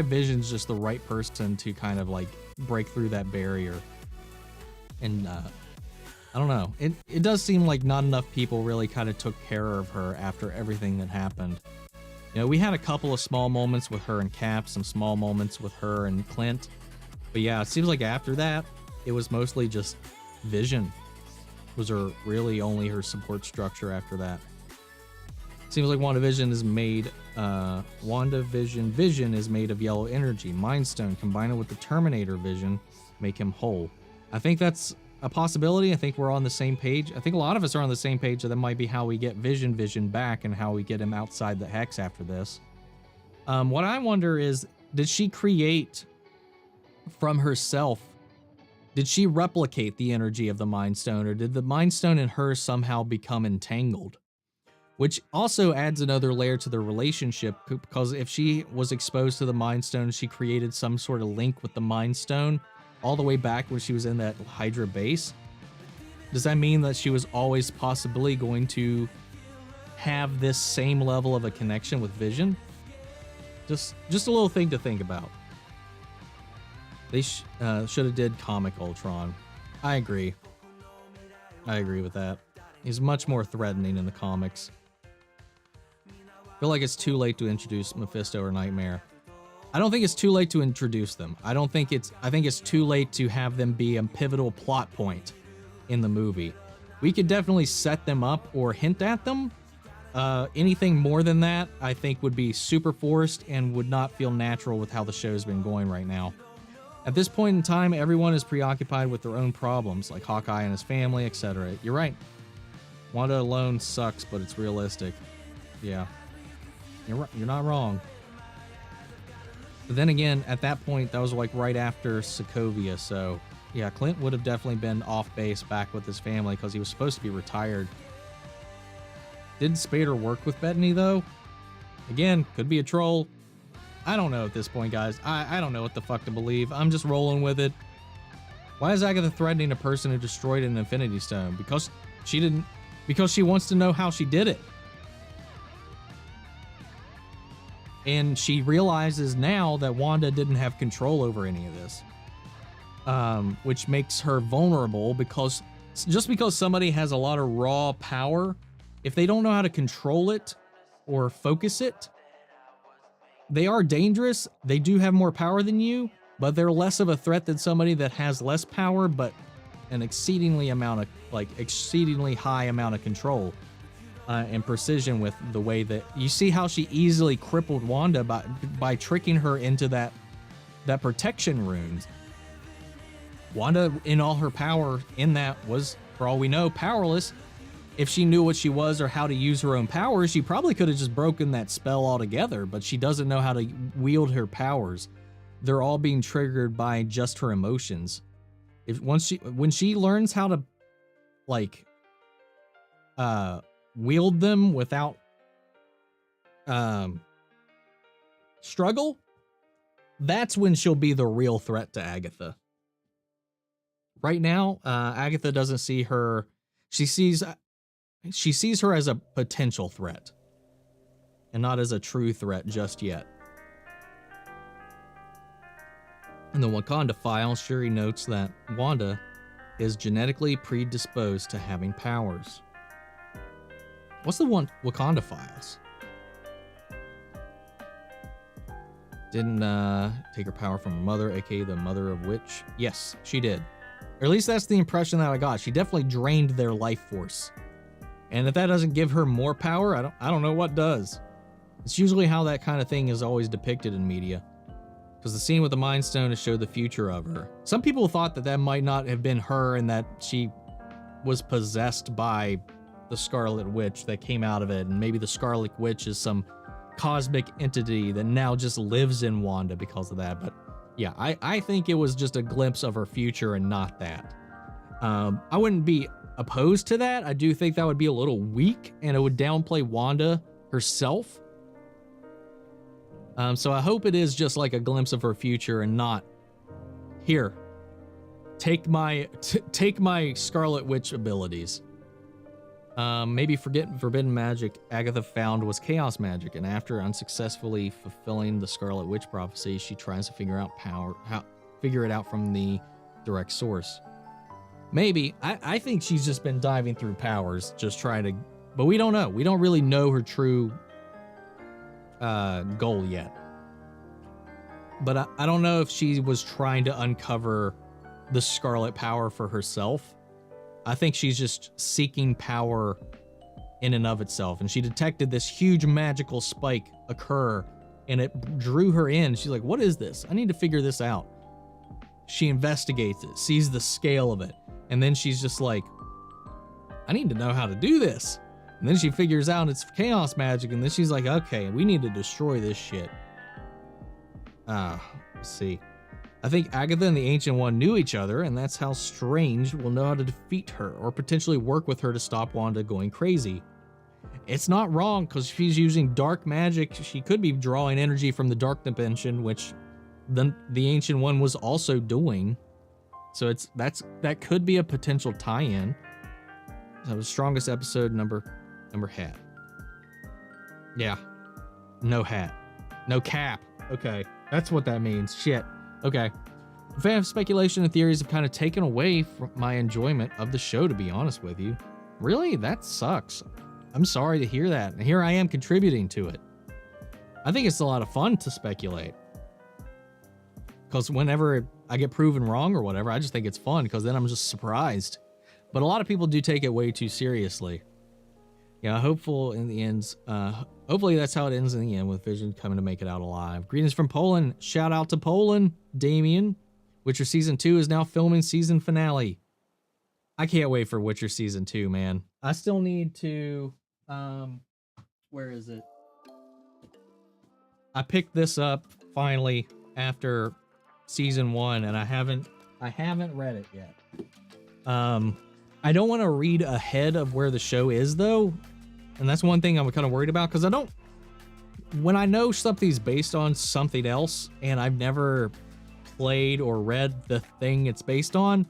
Vision's just the right person to kind of like break through that barrier. And I don't know. It does seem like not enough people really kind of took care of her after everything that happened. You know, we had a couple of small moments with her and Cap, some small moments with her and Clint. But yeah, it seems like after that, it was mostly just Vision was really only her support structure after that. Seems like WandaVision is made, Vision is made of yellow energy. Mind Stone, combine it with the Terminator Vision, make him whole. I think that's a possibility. I think we're on the same page. I think a lot of us are on the same page, so that might be how we get Vision back and how we get him outside the Hex after this. What I wonder is, did she create from herself Did she replicate the energy of the Mind Stone, or did the Mind Stone and her somehow become entangled? Which also adds another layer to their relationship, because if she was exposed to the Mind Stone, she created some sort of link with the Mind Stone all the way back when she was in that Hydra base. Does that mean that she was always possibly going to have this same level of a connection with Vision? Just a little thing to think about. They should have did comic Ultron. I agree. I agree with that. He's much more threatening in the comics. I feel like it's too late to introduce Mephisto or Nightmare. I don't think it's too late to introduce them. I think it's too late to have them be a pivotal plot point in the movie. We could definitely set them up or hint at them. Anything more than that, I think, would be super forced and would not feel natural with how the show's been going right now. At this point in time, everyone is preoccupied with their own problems, like Hawkeye and his family, etc. You're right. Wanda alone sucks, but it's realistic. Yeah. You're not wrong. But then again, at that point, that was like right after Sokovia, so yeah, Clint would have definitely been off base back with his family because he was supposed to be retired. Did Spader work with Bettany, though? Again, could be a troll. I don't know at this point, guys. I don't know what the fuck to believe. I'm just rolling with it. Why is Agatha threatening a person who destroyed an Infinity Stone? Because she wants to know how she did it. And she realizes now that Wanda didn't have control over any of this. Which makes her vulnerable, because just because somebody has a lot of raw power, if they don't know how to control it or focus it, they are dangerous. They do have more power than you, but they're less of a threat than somebody that has less power, but an exceedingly high amount of control and precision with the way that you see how she easily crippled Wanda by tricking her into that protection rune. Wanda, in all her power in that, was, for all we know, powerless. If she knew what she was or how to use her own powers, she probably could have just broken that spell altogether, but she doesn't know how to wield her powers. They're all being triggered by just her emotions. When she learns how to wield them without struggle, that's when she'll be the real threat to Agatha. Right now, Agatha doesn't see her. She sees her as a potential threat and not as a true threat just yet. In the Wakanda files, Shuri notes that Wanda is genetically predisposed to having powers. What's the Wakanda files? Didn't take her power from her mother, aka the mother of witch? Yes, she did. Or at least that's the impression that I got. She definitely drained their life force. And if that doesn't give her more power, I don't know what does. It's usually how that kind of thing is always depicted in media. Because the scene with the Mind Stone has showed the future of her. Some people thought that might not have been her and that she was possessed by the Scarlet Witch that came out of it. And maybe the Scarlet Witch is some cosmic entity that now just lives in Wanda because of that. But yeah, I think it was just a glimpse of her future and not that. I wouldn't be opposed to that. I do think that would be a little weak and it would downplay Wanda herself. So I hope it is just like a glimpse of her future and not, here, take my Scarlet Witch abilities. Maybe forbidden magic Agatha found was chaos magic, and after unsuccessfully fulfilling the Scarlet Witch prophecy, she tries to figure it out from the direct source. Maybe. I think she's just been diving through powers, just trying to, but we don't know. We don't really know her true goal yet. But I don't know if she was trying to uncover the Scarlet power for herself. I think she's just seeking power in and of itself. And she detected this huge magical spike occur and it drew her in. She's like, what is this? I need to figure this out. She investigates it, sees the scale of it. And then she's just like, I need to know how to do this. And then she figures out it's chaos magic. And then she's like, okay, we need to destroy this shit. Let's see. I think Agatha and the Ancient One knew each other, and that's how Strange will know how to defeat her or potentially work with her to stop Wanda going crazy. It's not wrong, because if she's using dark magic, she could be drawing energy from the dark dimension, which the Ancient One was also doing. So that could be a potential tie-in. So the strongest episode number hat. Yeah. No hat. No cap. Okay. That's what that means. Shit. Okay. Fan of speculation and theories have kind of taken away from my enjoyment of the show, to be honest with you. Really? That sucks. I'm sorry to hear that. And here I am contributing to it. I think it's a lot of fun to speculate. Because whenever I get proven wrong or whatever, I just think it's fun because then I'm just surprised. But a lot of people do take it way too seriously. Yeah, hopefully that's how it ends in the end, with Vision coming to make it out alive. Greetings from Poland. Shout out to Poland, Damien. Witcher Season 2 is now filming season finale. I can't wait for Witcher Season 2, man. I still need to... where is it? I picked this up, finally, after Season 1, and I haven't read it yet. I don't want to read ahead of where the show is, though. And that's one thing I'm kind of worried about, because when I know something's based on something else and I've never played or read the thing it's based on,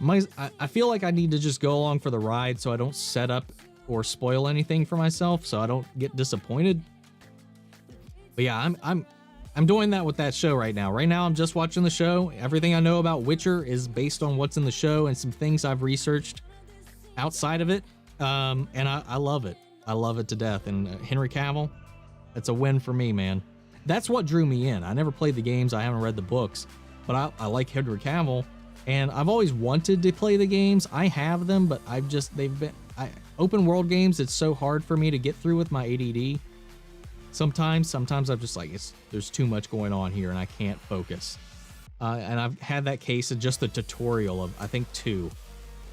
I feel like I need to just go along for the ride so I don't set up or spoil anything for myself, so I don't get disappointed. But yeah, I'm doing that with that show right now. Right now, I'm just watching the show. Everything I know about Witcher is based on what's in the show and some things I've researched outside of it. And I love it. I love it to death. And Henry Cavill, that's a win for me, man. That's what drew me in. I never played the games. I haven't read the books, but I like Henry Cavill, and I've always wanted to play the games. I have them, but open world games, it's so hard for me to get through with my ADD. Sometimes I'm just like, there's too much going on here and I can't focus. And I've had that case of just the tutorial of, I think 2,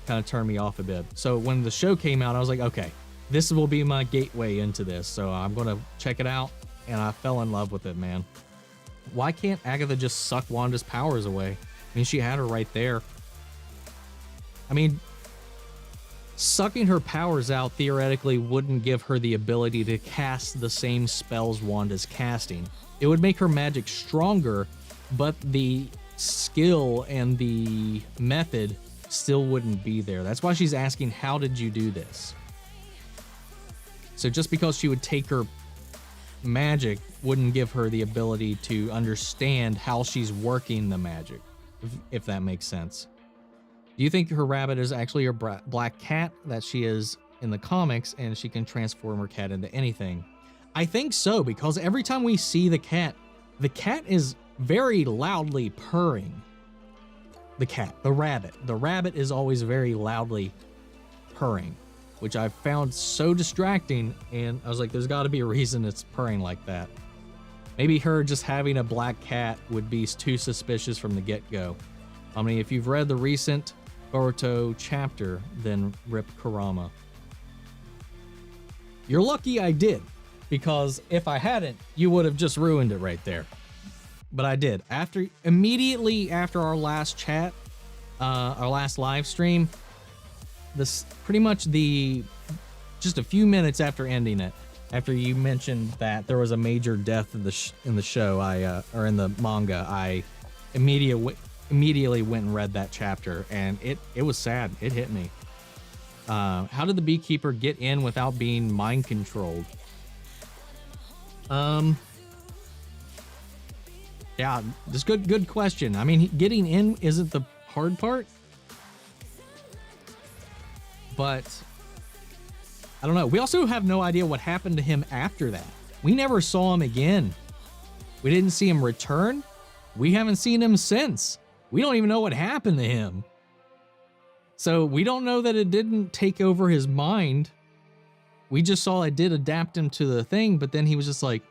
kind of turned me off a bit. So when the show came out, I was like, okay, this will be my gateway into this. So I'm going to check it out. And I fell in love with it, man. Why can't Agatha just suck Wanda's powers away? I mean, she had her right there. I mean, sucking her powers out theoretically wouldn't give her the ability to cast the same spells Wanda's casting. It would make her magic stronger, but the skill and the method still wouldn't be there. That's why she's asking, how did you do this? So just because she would take her magic wouldn't give her the ability to understand how she's working the magic, if that makes sense. Do you think her rabbit is actually her black cat that she is in the comics, and she can transform her cat into anything? I think so, because every time we see the cat is very loudly purring. The rabbit is always very loudly purring, which I found so distracting, and I was like, there's got to be a reason it's purring like that. Maybe her just having a black cat would be too suspicious from the get-go. I mean, if you've read the recent Boruto chapter, then rip Kurama. You're lucky I did, because if I hadn't, you would have just ruined it right there. But I did. Immediately after our last chat, our last live stream, this pretty much just a few minutes after ending it, after you mentioned that there was a major death in the show, or in the manga, I immediately went and read that chapter, and it was sad. It hit me. How did the beekeeper get in without being mind controlled? Yeah, this good question. I mean, getting in isn't the hard part, but I don't know. We also have no idea what happened to him after that. We never saw him again. We didn't see him return. We haven't seen him since. We don't even know what happened to him. So we don't know that it didn't take over his mind. We just saw it did adapt him to the thing, but then he was just like,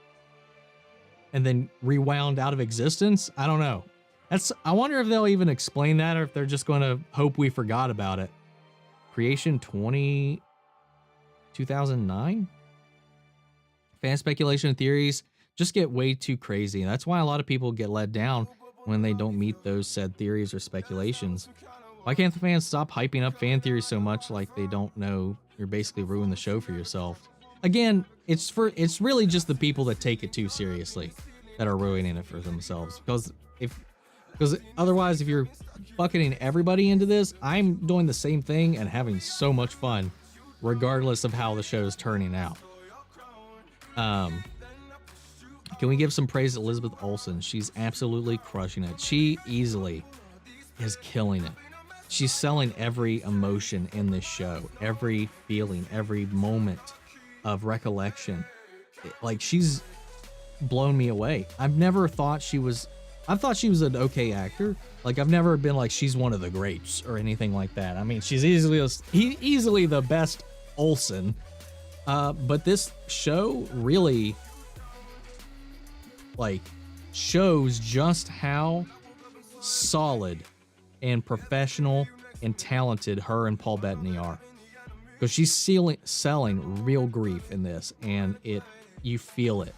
and then rewound out of existence. I don't know. I wonder if they'll even explain that, or if they're just going to hope we forgot about it. Creation 2009? Fan speculation and theories just get way too crazy. And that's why a lot of people get let down. when they don't meet those said theories or speculations. Why can't the fans stop hyping up fan theories so much like they don't know you're basically ruining the show for yourself? Again, it's really just the people that take it too seriously that are ruining it for themselves. Because otherwise, if you're bucketing everybody into this, I'm doing the same thing and having so much fun, regardless of how the show is turning out. Can we give some praise to Elizabeth Olsen? She's absolutely crushing it. She easily is killing it. She's selling every emotion in this show, every feeling, every moment of recollection. Like, she's blown me away. I've thought she was an okay actor. Like, I've never been like, she's one of the greats or anything like that. I mean, she's easily the best Olsen. But this show really, like, shows just how solid and professional and talented her and Paul Bettany are. Because she's selling real grief in this, and you feel it.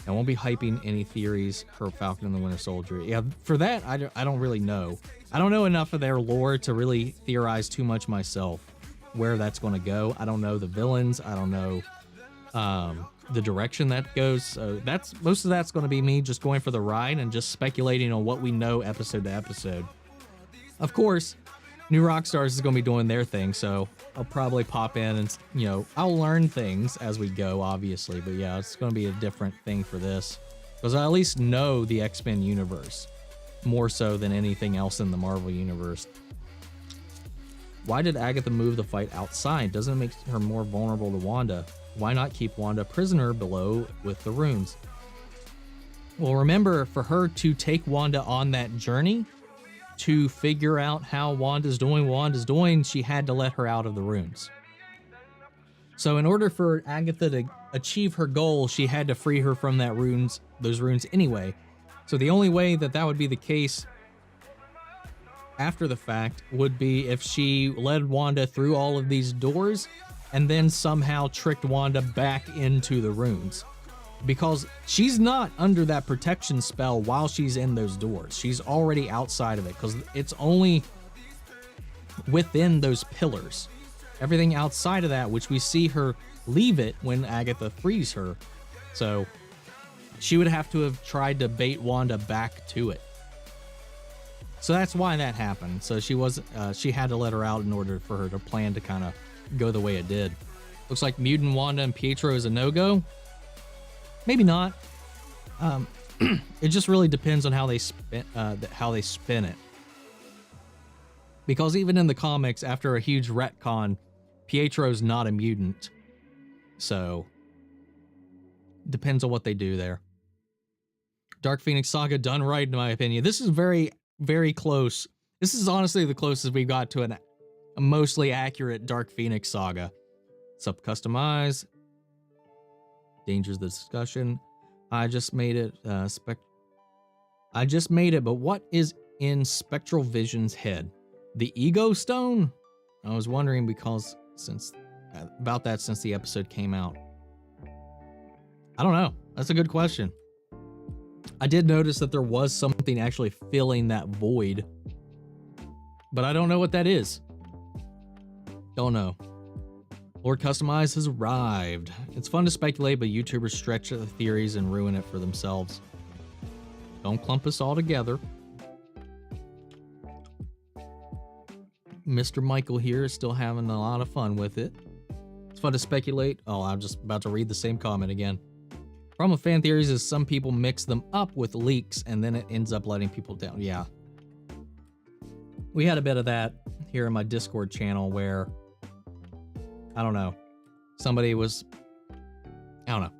I won't be hyping any theories for Falcon and the Winter Soldier. Yeah, for that, I don't really know. I don't know enough of their lore to really theorize too much myself where that's going to go. I don't know the villains. I don't know the direction that goes. So most of that's going to be me just going for the ride and just speculating on what we know episode to episode. Of course, New Rockstars is going to be doing their thing, so I'll probably pop in and, I'll learn things as we go, obviously. But yeah, it's going to be a different thing for this. Because I at least know the X-Men universe, more so than anything else in the Marvel universe. Why did Agatha move the fight outside? Doesn't it make her more vulnerable to Wanda? Why not keep Wanda prisoner below with the runes? Well, remember, for her to take Wanda on that journey, to figure out how Wanda's doing, she had to let her out of the runes. So in order for Agatha to achieve her goal, she had to free her from those runes anyway. So the only way that would be the case after the fact would be if she led Wanda through all of these doors and then somehow tricked Wanda back into the runes. Because she's not under that protection spell while she's in those doors. She's already outside of it, because it's only within those pillars. Everything outside of that, which we see her leave it when Agatha frees her. So she would have to have tried to bait Wanda back to it. So that's why that happened. So she had to let her out in order for her to plan to kind of go the way it did. Looks like Mutant Wanda and Pietro is a no-go. Maybe not. It just really depends on how they spin it. Because even in the comics, after a huge retcon, Pietro's not a mutant. So, depends on what they do there. Dark Phoenix Saga done right, in my opinion. This is very, very close. This is honestly the closest we've got to a mostly accurate Dark Phoenix Saga. Sub customize. Dangers of the discussion. I just made it, but what is in Spectral Vision's head? The Ego Stone? I was wondering about that since the episode came out. I don't know. That's a good question. I did notice that there was something actually filling that void, but I don't know what that is. Don't know. Lord Customize has arrived. It's fun to speculate, but YouTubers stretch the theories and ruin it for themselves. Don't clump us all together. Mr. Michael here is still having a lot of fun with it. It's fun to speculate. Oh, I'm just about to read the same comment again. Problem with fan theories is some people mix them up with leaks and then it ends up letting people down. Yeah. We had a bit of that here in my Discord channel where, I don't know,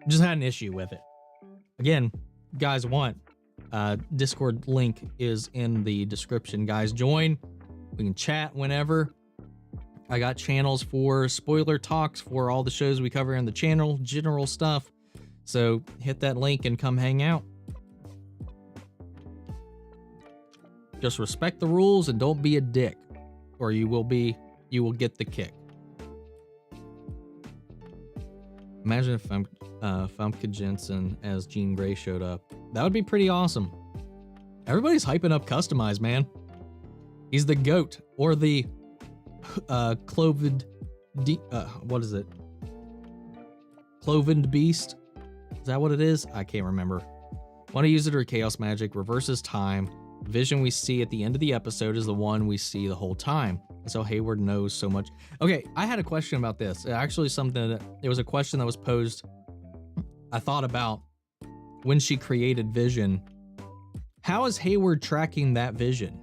just had an issue with it. Again, guys Discord link is in the description. Guys, join. We can chat whenever. I got channels for spoiler talks for all the shows we cover in the channel, general stuff. So hit that link and come hang out. Just respect the rules and don't be a dick, or you will get the kick. Imagine if Famke Jensen as Jean Grey showed up. That would be pretty awesome. Everybody's hyping up Customized, man. He's the GOAT, or the cloven, what is it? Cloven beast? Is that what it is? I can't remember. Want to use it or chaos magic, reverses time. The vision we see at the end of the episode is the one we see the whole time. So Hayward knows so much. Okay, I had a question about this. Actually, it was a question that was posed. I thought about when she created Vision. How is Hayward tracking that vision?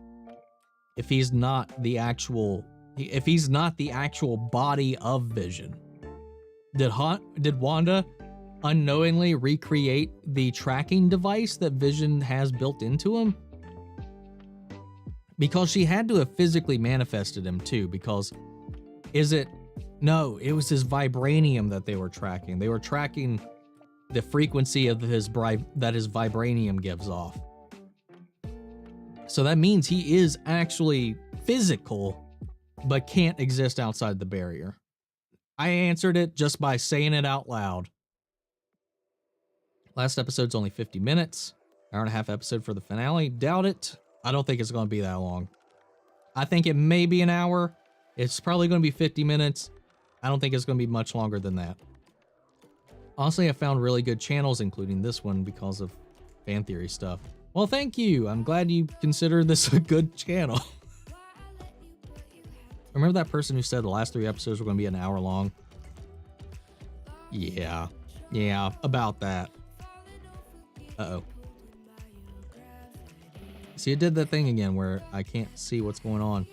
If he's not the actual body of Vision. Did Wanda unknowingly recreate the tracking device that Vision has built into him? Because she had to have physically manifested him too, because no, it was his vibranium that they were tracking. They were tracking the frequency of that his vibranium gives off. So that means he is actually physical, but can't exist outside the barrier. I answered it just by saying it out loud. Last episode's only 50 minutes. Hour and a half episode for the finale. Doubt it. I don't think it's going to be that long. I think it may be an hour. It's probably going to be 50 minutes. I don't think it's going to be much longer than that. Honestly, I found really good channels, including this one, because of fan theory stuff. Well, thank you. I'm glad you consider this a good channel. Remember that person who said the last 3 episodes were going to be an hour long? Yeah, about that. Uh-oh. See, it did that thing again where I can't see what's going on.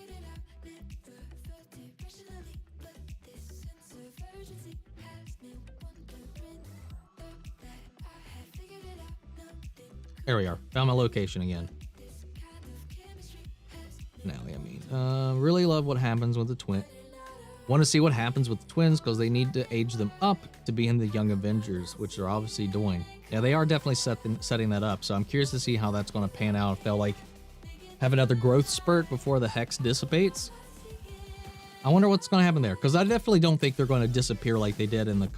There we are. Found my location again. Finale, I mean. Really love what happens with the twin. Want to see what happens with the twins because they need to age them up to be in the Young Avengers, which they're obviously doing. Yeah, they are definitely setting that up. So I'm curious to see how that's going to pan out. If they'll like have another growth spurt before the hex dissipates. I wonder what's going to happen there, because I definitely don't think they're going to disappear like they did in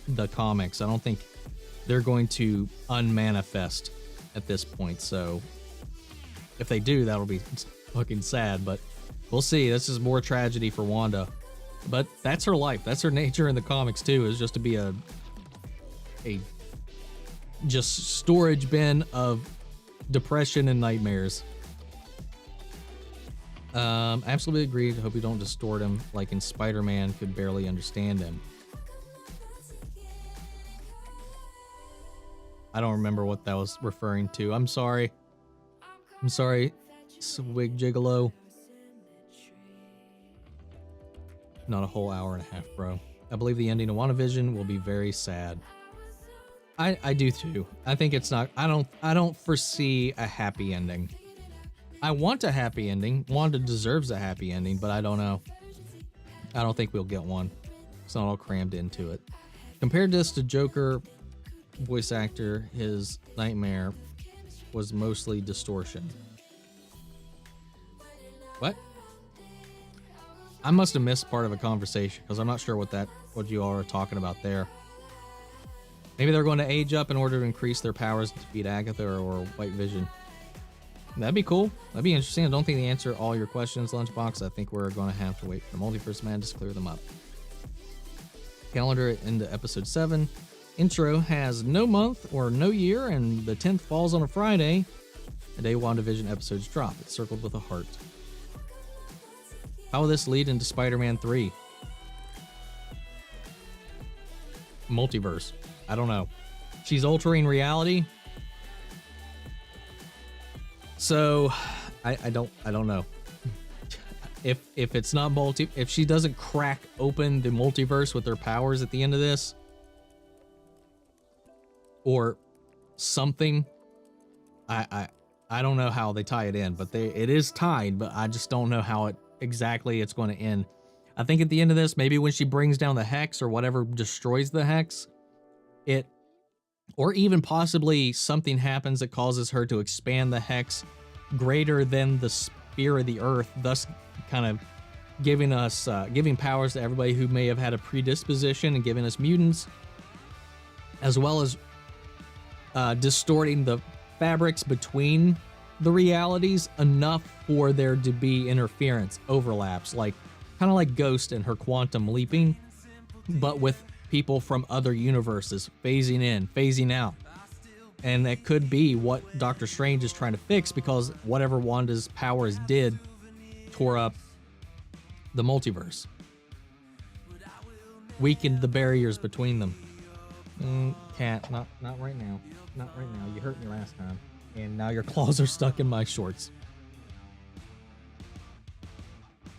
the comics. I don't think they're going to unmanifest at this point. So if they do, that'll be fucking sad. But we'll see. This is more tragedy for Wanda. But that's her life. That's her nature in the comics too, is just to be a just storage bin of depression and nightmares. Absolutely agreed. Hope you don't distort him like in Spider-Man. Could barely understand him. I don't remember what that was referring to. I'm sorry. Swig Gigolo. Not a whole hour and a half, bro. I believe the ending of WandaVision will be very sad. I do too. I think it's not. I don't foresee a happy ending. I want a happy ending. Wanda deserves a happy ending, but I don't know. I don't think we'll get one. It's not all crammed into it. Compared this to Joker voice actor, his nightmare was mostly distortion. What? I must have missed part of a conversation because I'm not sure what you all are talking about there. Maybe they're going to age up in order to increase their powers to defeat Agatha or White Vision. That'd be cool. That'd be interesting. I don't think they answer all your questions, Lunchbox. I think we're going to have to wait for the Multiverse Madness to clear them up. Calendar into episode 7. Intro has no month or no year, and the 10th falls on a Friday, the day WandaVision episodes drop. It's circled with a heart. How will this lead into Spider-Man 3? Multiverse. I don't know. She's altering reality. So I don't know. If it's not if she doesn't crack open the multiverse with her powers at the end of this, or something, I don't know how they tie it in, but it is tied, but I just don't know how exactly it's going to end. I think at the end of this, maybe when she brings down the hex or whatever destroys the hex, or even possibly something happens that causes her to expand the hex greater than the sphere of the earth, thus kind of giving us giving powers to everybody who may have had a predisposition and giving us mutants, as well as distorting the fabrics between the realities enough for there to be interference, overlaps, like kind of like Ghost and her quantum leaping, but with people from other universes phasing in, phasing out. And that could be what Doctor Strange is trying to fix, because whatever Wanda's powers did tore up the multiverse, weakened the barriers between them. Cat, not right now. Not right now. You hurt me last time, and now your claws are stuck in my shorts.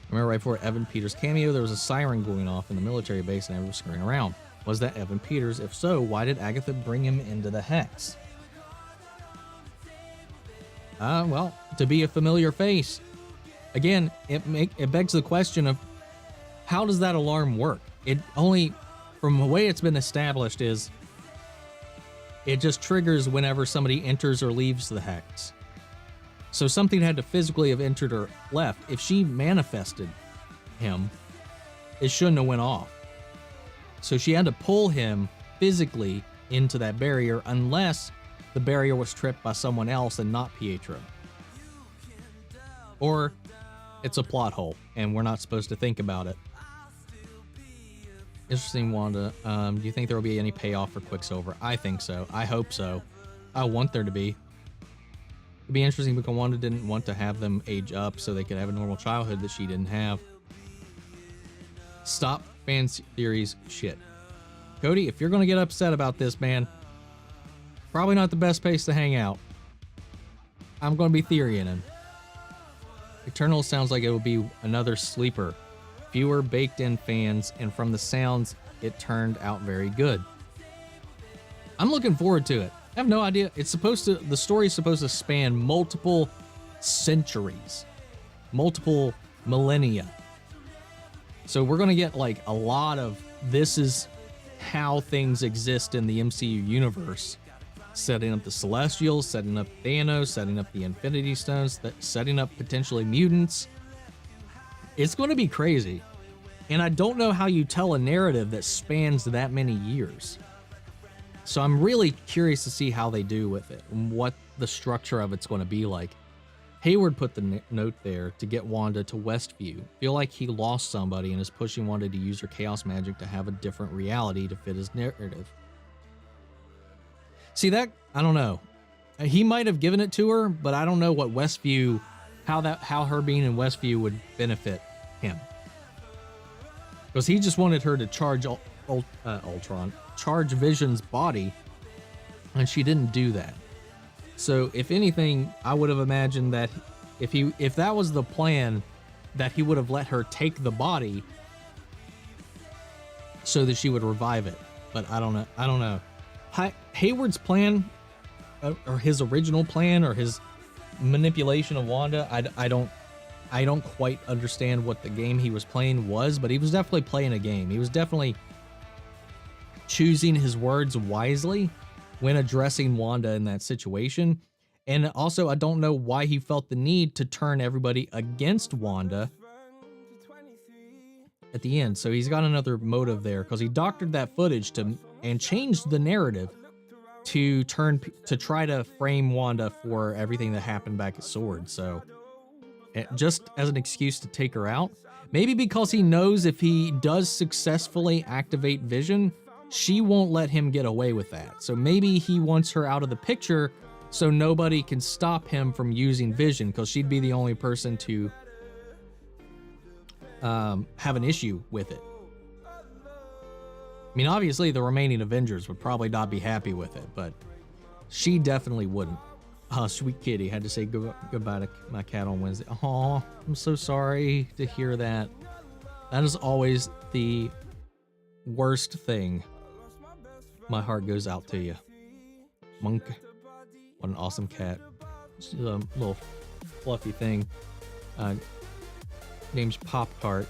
Remember right before Evan Peters' cameo, there was a siren going off in the military base and everyone was scurrying around. Was that Evan Peters? If so, why did Agatha bring him into the Hex? Well, to be a familiar face. Again, it begs the question of, how does that alarm work? It only, from the way it's been established, is it just triggers whenever somebody enters or leaves the Hex. So something had to physically have entered or left. If she manifested him, it shouldn't have went off. So she had to pull him physically into that barrier, unless the barrier was tripped by someone else and not Pietro. Or it's a plot hole and we're not supposed to think about it. Interesting, Wanda. Do you think there will be any payoff for Quicksilver? I think so. I hope so. I want there to be. It'd be interesting because Wanda didn't want to have them age up so they could have a normal childhood that she didn't have. Stop fan theories shit. Cody, if you're going to get upset about this, man, probably not the best place to hang out. I'm going to be theorying him. Eternal sounds like it will be another sleeper. Fewer baked-in fans, and from the sounds, it turned out very good. I'm looking forward to it. I have no idea. The story's supposed to span multiple centuries, multiple millennia. So we're going to get like a lot of, this is how things exist in the MCU universe. Setting up the Celestials, setting up Thanos, setting up the Infinity Stones, setting up potentially mutants. It's going to be crazy. And I don't know how you tell a narrative that spans that many years. So I'm really curious to see how they do with it and what the structure of it's going to be like. Hayward put the note there to get Wanda to Westview. Feel like he lost somebody and is pushing Wanda to use her chaos magic to have a different reality to fit his narrative. See that? I don't know. He might have given it to her, but I don't know what Westview, how her being in Westview would benefit him. Because he just wanted her to charge Ultron, charge Vision's body, and she didn't do that. So if anything, I would have imagined that if that was the plan, that he would have let her take the body so that she would revive it. But I don't know. Hayward's plan, or his original plan, or his manipulation of Wanda, I don't quite understand what the game he was playing was, but he was definitely playing a game. He was definitely choosing his words wisely when addressing Wanda in that situation. And also, I don't know why he felt the need to turn everybody against Wanda at the end. So he's got another motive there, because he doctored that footage and changed the narrative to try to frame Wanda for everything that happened back at Sword. So just as an excuse to take her out, maybe because he knows if he does successfully activate Vision, she won't let him get away with that. So maybe he wants her out of the picture so nobody can stop him from using Vision, because she'd be the only person to have an issue with it. I mean, obviously the remaining Avengers would probably not be happy with it, but she definitely wouldn't. Oh, sweet kitty. Had to say goodbye to my cat on Wednesday. Oh, I'm so sorry to hear that. That is always the worst thing. My heart goes out to you. Monk. What an awesome cat. Just a little fluffy thing. Name's Pop-Tart.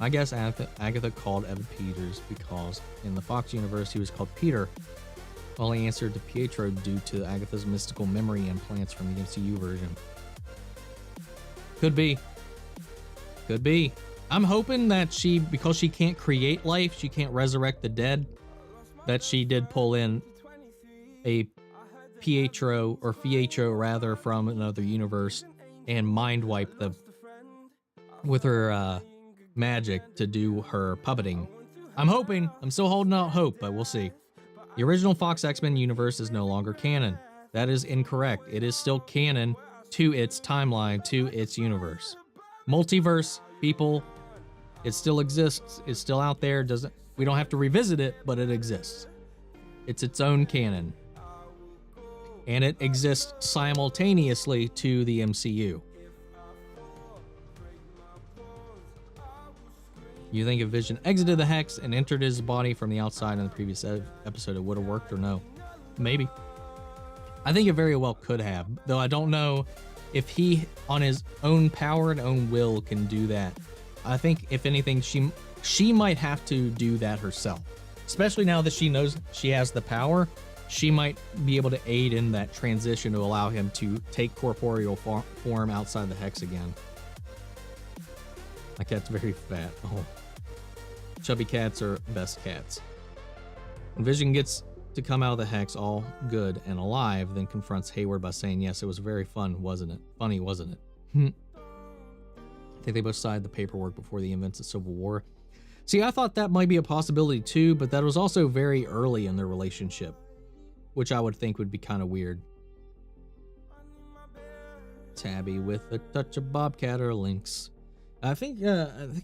I guess Agatha called Evan Peters because in the Fox universe he was called Peter. Well, he answered to Pietro due to Agatha's mystical memory implants from the MCU version. Could be. Could be. I'm hoping that because she can't create life, she can't resurrect the dead, that she did pull in a Pietro or Fietro rather from another universe and mind wipe them with her magic to do her puppeting. I'm still holding out hope, but we'll see. The original Fox X-Men universe is no longer canon. That is incorrect. It is still canon to its timeline, to its universe. Multiverse, people, it still exists. It's still out there. We don't have to revisit it, but it exists. It's its own canon. And it exists simultaneously to the MCU. You think if Vision exited the Hex and entered his body from the outside in the previous episode, it would have worked or no? Maybe. I think it very well could have, though I don't know if he, on his own power and own will, can do that. I think, if anything, she might have to do that herself. Especially now that she knows she has the power, she might be able to aid in that transition to allow him to take corporeal form outside the Hex again. My cat's very fat. Oh. Chubby cats are best cats. When Vision gets to come out of the Hex all good and alive, then confronts Hayward by saying, yes, it was very fun, wasn't it? Funny, wasn't it? I think they both signed the paperwork before the events of Civil War. See, I thought that might be a possibility too, but that was also very early in their relationship, which I would think would be kind of weird. Tabby with a touch of Bobcat or Lynx. I think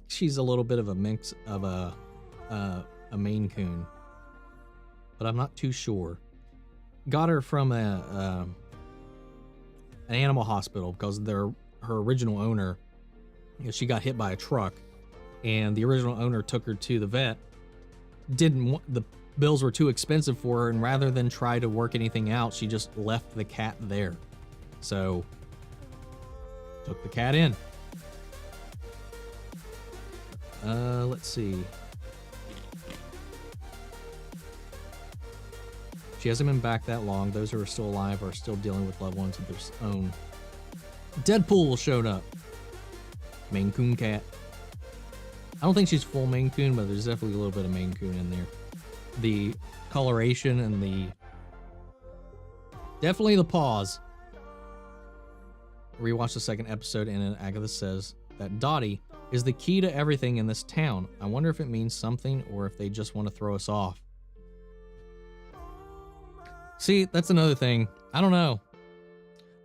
she's a little bit of a mix of a Maine Coon, but I'm not too sure. Got her from an animal hospital because her original owner, she got hit by a truck, and the original owner took her to the vet. The bills were too expensive for her, and rather than try to work anything out, she just left the cat there. So took the cat in. Let's see. She hasn't been back that long. Those who are still alive are still dealing with loved ones of their own. Deadpool showed up. Maine Coon cat. I don't think she's full Maine Coon, but there's definitely a little bit of Maine Coon in there. The coloration and definitely the paws. Rewatch the second episode, and Agatha says that Dottie is the key to everything in this town. I wonder if it means something or if they just want to throw us off. See, that's another thing. I don't know.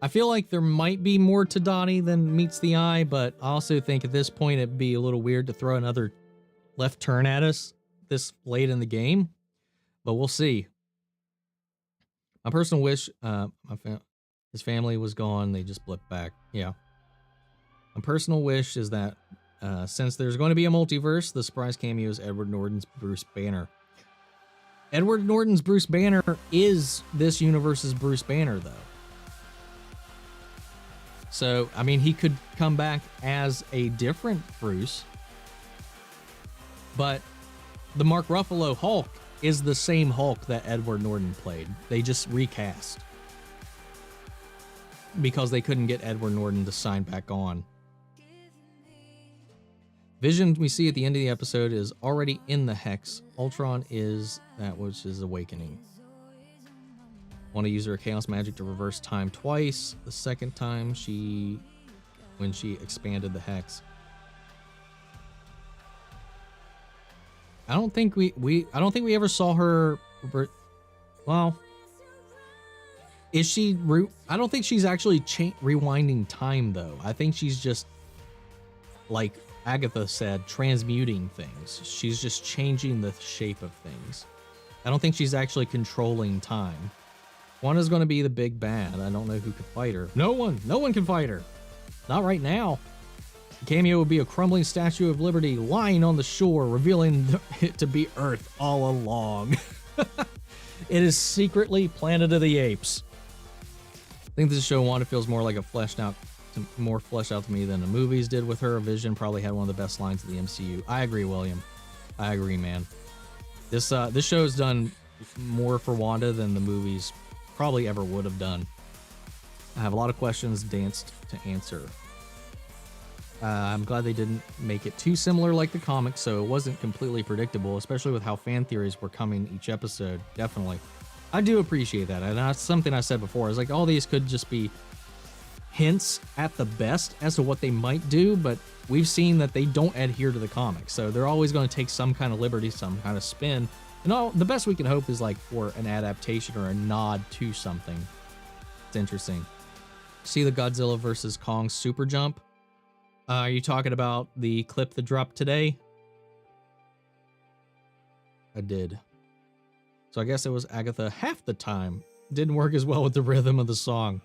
I feel like there might be more to Dottie than meets the eye, but I also think at this point it'd be a little weird to throw another left turn at us this late in the game, but we'll see. My personal wish, his family was gone. They just blipped back. Yeah. My personal wish is that since there's going to be a multiverse, the surprise cameo is Edward Norton's Bruce Banner. Edward Norton's Bruce Banner is this universe's Bruce Banner, though. So, I mean, he could come back as a different Bruce, but the Mark Ruffalo Hulk is the same Hulk that Edward Norton played. They just recast because they couldn't get Edward Norton to sign back on. Vision, we see at the end of the episode, is already in the Hex. Ultron is that which is awakening. Want to use her chaos magic to reverse time twice. The second time when she expanded the Hex. I don't think we ever saw her. Well, is she? I don't think she's actually rewinding time though. I think she's just like Agatha said, transmuting things. She's just changing the shape of things. I don't think she's actually controlling time. Wanda's going to be the big bad. I don't know who could fight her. No one can fight her. Not right now. The cameo would be a crumbling Statue of Liberty lying on the shore, revealing it to be Earth all along. It is secretly Planet of the Apes. I think this show Wanda feels more like more fleshed out to me than the movies did with her. Vision probably had one of the best lines of the MCU. I agree, William. I agree, man. This show has done more for Wanda than the movies probably ever would have done. I have a lot of questions danced to answer. I'm glad they didn't make it too similar like the comics, so it wasn't completely predictable, especially with how fan theories were coming each episode. Definitely. I do appreciate that. And that's something I said before. Is like all these could just be hints at the best as to what they might do, but we've seen that they don't adhere to the comics. So they're always going to take some kind of liberty, some kind of spin. And all the best we can hope is like for an adaptation or a nod to something. It's interesting. See the Godzilla versus Kong super jump? Are you talking about the clip that dropped today? I did. So I guess it was Agatha half the time. Didn't work as well with the rhythm of the song.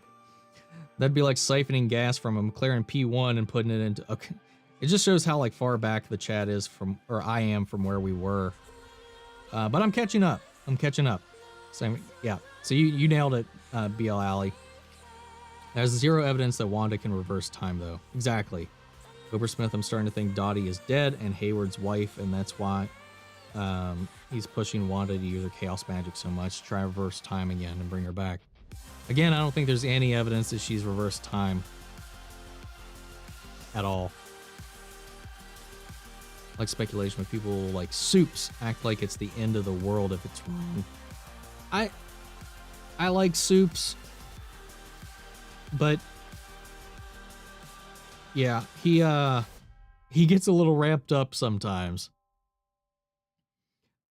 That'd be like siphoning gas from a McLaren P1 and putting it into... Okay. It just shows how like far back the chat is from, or I am from where we were. But I'm catching up. So yeah. So you nailed it, BL Alley. There's zero evidence that Wanda can reverse time though. Exactly. Cooper Smith, I'm starting to think Dottie is dead and Hayward's wife, and that's why he's pushing Wanda to use her chaos magic so much to try to reverse time again and bring her back. Again, I don't think there's any evidence that she's reversed time at all. Like speculation with people like Soups act like it's the end of the world if it's wrong. I like Soups, but yeah, he gets a little ramped up sometimes.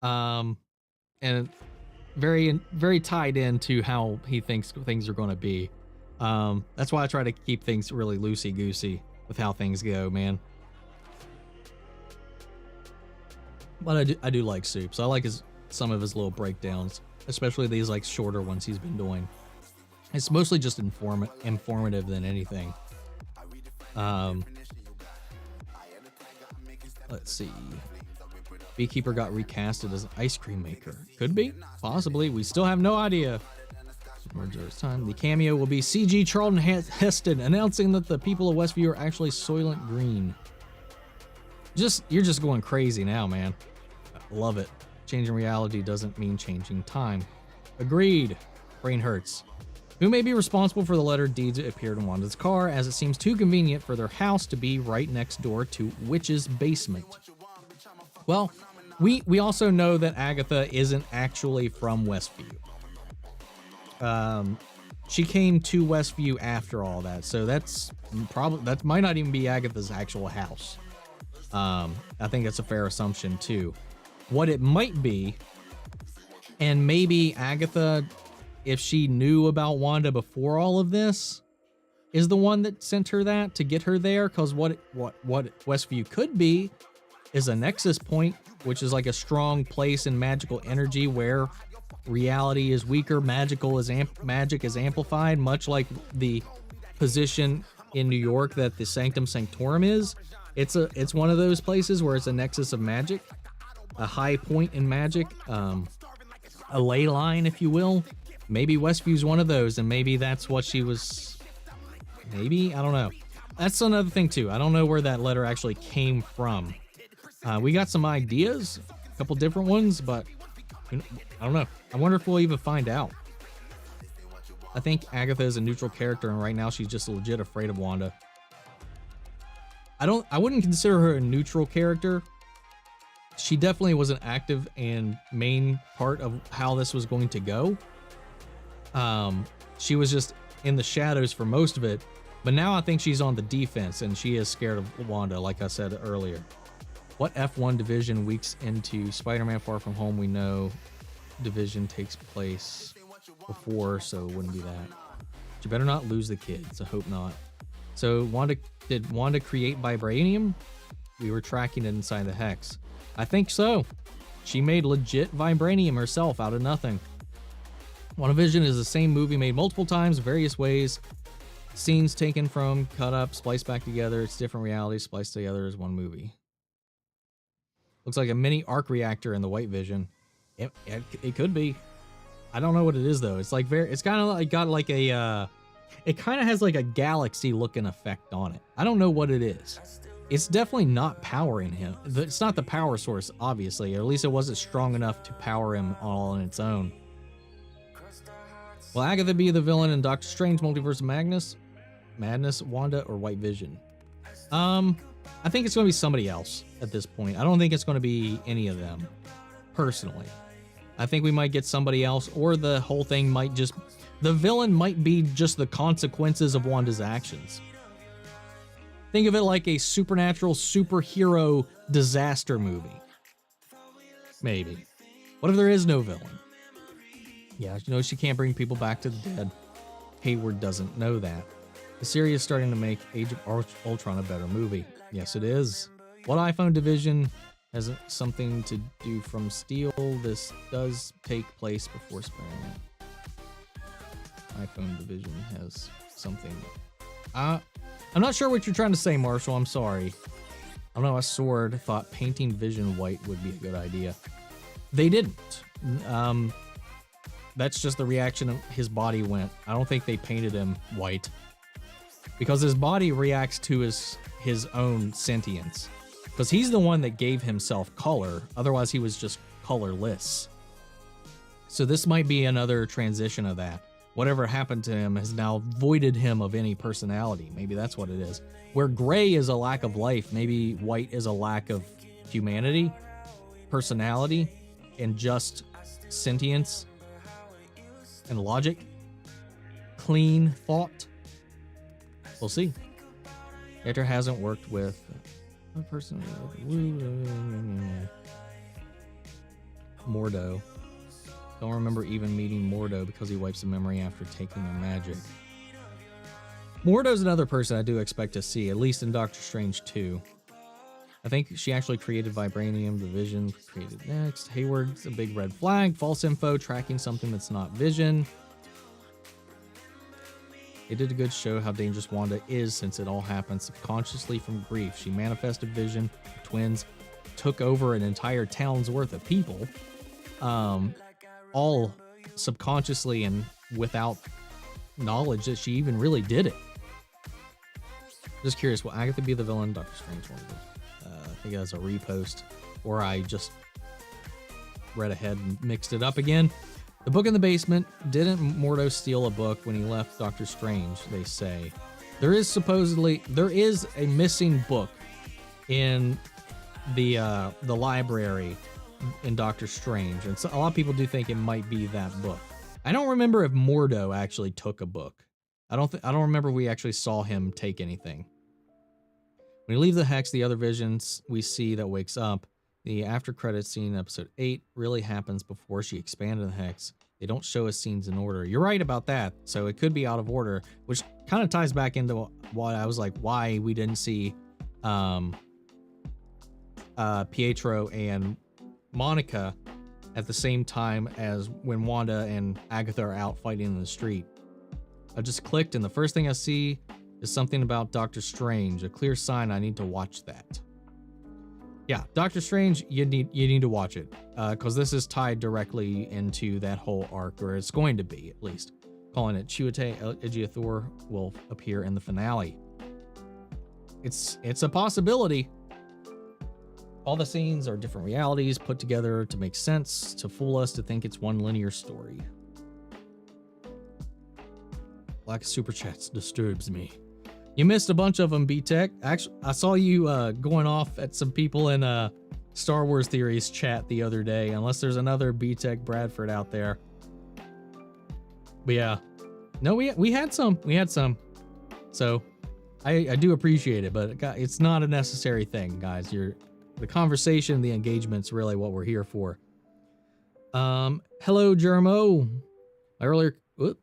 And very tied into how he thinks things are going to be. That's why I try to keep things really loosey-goosey with how things go, man. But I do like Soups. I like some of his little breakdowns, especially these like shorter ones he's been doing. It's mostly just informative than anything. Let's see. Beekeeper got recasted as an ice cream maker. Could be, possibly. We still have no idea. Time. The cameo will be CG Charlton Heston announcing that the people of Westview are actually Soylent Green. You're just going crazy now, man. I love it. Changing reality doesn't mean changing time. Agreed. Brain hurts. Who may be responsible for the letter deeds that appeared in Wanda's car, as it seems too convenient for their house to be right next door to Witch's basement? Well, we also know that Agatha isn't actually from Westview. She came to Westview after all that, so that might not even be Agatha's actual house. I think that's a fair assumption too. What it might be, and maybe Agatha, if she knew about Wanda before all of this, is the one that sent her that to get her there. Because what Westview could be is a nexus point, which is like a strong place in magical energy where reality is weaker, magic is amplified, much like the position in New York that the Sanctum Sanctorum is. It's one of those places where it's a nexus of magic, a high point in magic, a ley line, if you will. Maybe Westview's one of those, and maybe that's what she was. Maybe, I don't know. That's another thing too. I don't know where that letter actually came from. We got some ideas, a couple different ones, but I don't know. I wonder if we'll even find out. I think Agatha is a neutral character, and right now she's just legit afraid of Wanda. I wouldn't consider her a neutral character. She definitely was an active and main part of how this was going to go. She was just in the shadows for most of it, but now I think she's on the defense and she is scared of Wanda, like I said earlier. What F1 division weeks into Spider-Man Far From Home? We know division takes place before, so it wouldn't be that. But you better not lose the kids. I hope not. So did Wanda create vibranium? We were tracking it inside the hex. I think so. She made legit vibranium herself out of nothing. WandaVision is the same movie made multiple times, various ways. Scenes taken from, cut up, spliced back together. It's different realities spliced together as one movie. Looks like a mini arc reactor in the White Vision. It could be. I don't know what it is though. It's like it's kind of like got like a it kind of has like a galaxy looking effect on it. I don't know what it is. It's definitely not powering him. It's not the power source, obviously, or at least it wasn't strong enough to power him all on its own. Will Agatha be the villain in Doctor Strange Multiverse of Madness, Wanda, or White Vision? I think it's going to be somebody else at this point. I don't think it's going to be any of them, personally. I think we might get somebody else, or the whole thing might just, the villain might be just the consequences of Wanda's actions. Think of it like a supernatural superhero disaster movie. Maybe. What if there is no villain? Yeah, you know, she can't bring people back to the dead. Hayward doesn't know that. The series is starting to make Age of Ultron a better movie. Yes, it is. What iPhone division has something to do from Steel? This does take place before Spider-Man. iPhone division has something. I'm not sure what you're trying to say, Marshall. I'm sorry. I don't know. A sword thought painting Vision white would be a good idea. They didn't. That's just the reaction his body went. I don't think they painted him white because his body reacts to his own sentience. Because he's the one that gave himself color. Otherwise, he was just colorless. So this might be another transition of that. Whatever happened to him has now voided him of any personality. Maybe that's what it is. Where gray is a lack of life, maybe white is a lack of humanity, personality, and just sentience and logic. Clean thought. We'll see. Actor hasn't worked with a person. Mordo. Don't remember even meeting Mordo because he wipes the memory after taking their magic. Mordo's another person I do expect to see, at least in Doctor Strange 2. I think she actually created Vibranium, the Vision created next. Hayward's a big red flag. False info, tracking something that's not Vision. It did a good show how dangerous Wanda is since it all happened subconsciously from grief. She manifested Vision, twins, took over an entire town's worth of people. All subconsciously and without knowledge that she even really did it. Just curious, will Agatha be the villain? Doctor Strange one. I think that's a repost, or I just read ahead and mixed it up again. The book in the basement. Didn't Mordo steal a book when he left Doctor Strange? They say there is a missing book in the library in Doctor Strange, and so a lot of people do think it might be that book. I don't remember if Mordo actually took a book. I don't remember we actually saw him take anything. When you leave the Hex, the other Visions we see that wakes up. The after credits scene in episode 8 really happens before she expanded the Hex. They don't show us scenes in order. You're right about that. So it could be out of order, which kind of ties back into what I was like, why we didn't see Pietro and Monica at the same time as when Wanda and Agatha are out fighting in the street. I just clicked and the first thing I see is something about Doctor Strange, a clear sign I need to watch that. Yeah, Doctor Strange, you need to watch it because this is tied directly into that whole arc, or it's going to be at least. Calling it Chiwetel Ejiofor will appear in the finale. It's a possibility. All the scenes are different realities put together to make sense, to fool us to think it's one linear story. Lack of super chats disturbs me. You missed a bunch of them, B-Tech. Actually, I saw you going off at some people in Star Wars Theories chat the other day, unless there's another B-Tech Bradford out there. But yeah. No, we had some. We had some. So I do appreciate it, but it's not a necessary thing, guys. The conversation, the engagement's really what we're here for. Hello, Jermo.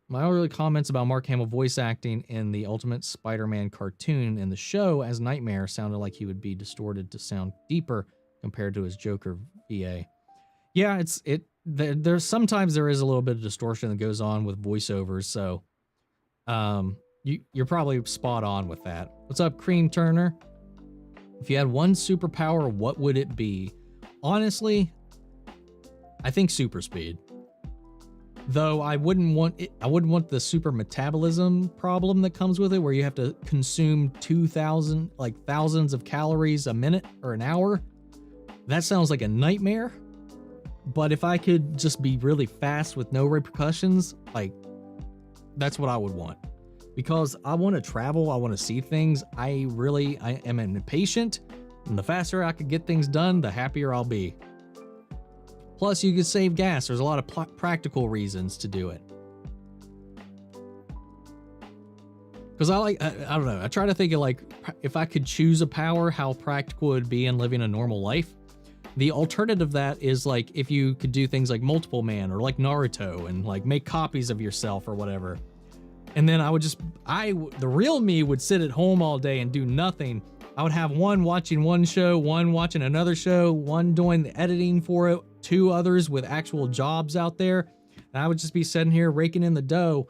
My earlier comments about Mark Hamill voice acting in the Ultimate Spider-Man cartoon and the show as Nightmare sounded like he would be distorted to sound deeper compared to his Joker VA. Yeah, there's sometimes there is a little bit of distortion that goes on with voiceovers, so you're probably spot on with that. What's up, Cream Turner? If you had one superpower, what would it be? Honestly, I think super speed. Though I wouldn't want the super metabolism problem that comes with it, where you have to consume thousands of calories a minute or an hour. That sounds like a nightmare. But if I could just be really fast with no repercussions, that's what I would want. Because I want to travel, I want to see things. I am impatient, and the faster I could get things done, the happier I'll be. Plus, you could save gas. There's a lot of practical reasons to do it. Because I don't know, I try to think of like, if I could choose a power, how practical it would be in living a normal life. The alternative of that is like, if you could do things like multiple man or like Naruto and like make copies of yourself or whatever. And then the real me would sit at home all day and do nothing. I would have one watching one show, one watching another show, one doing the editing for it, two others with actual jobs out there. And I would just be sitting here raking in the dough.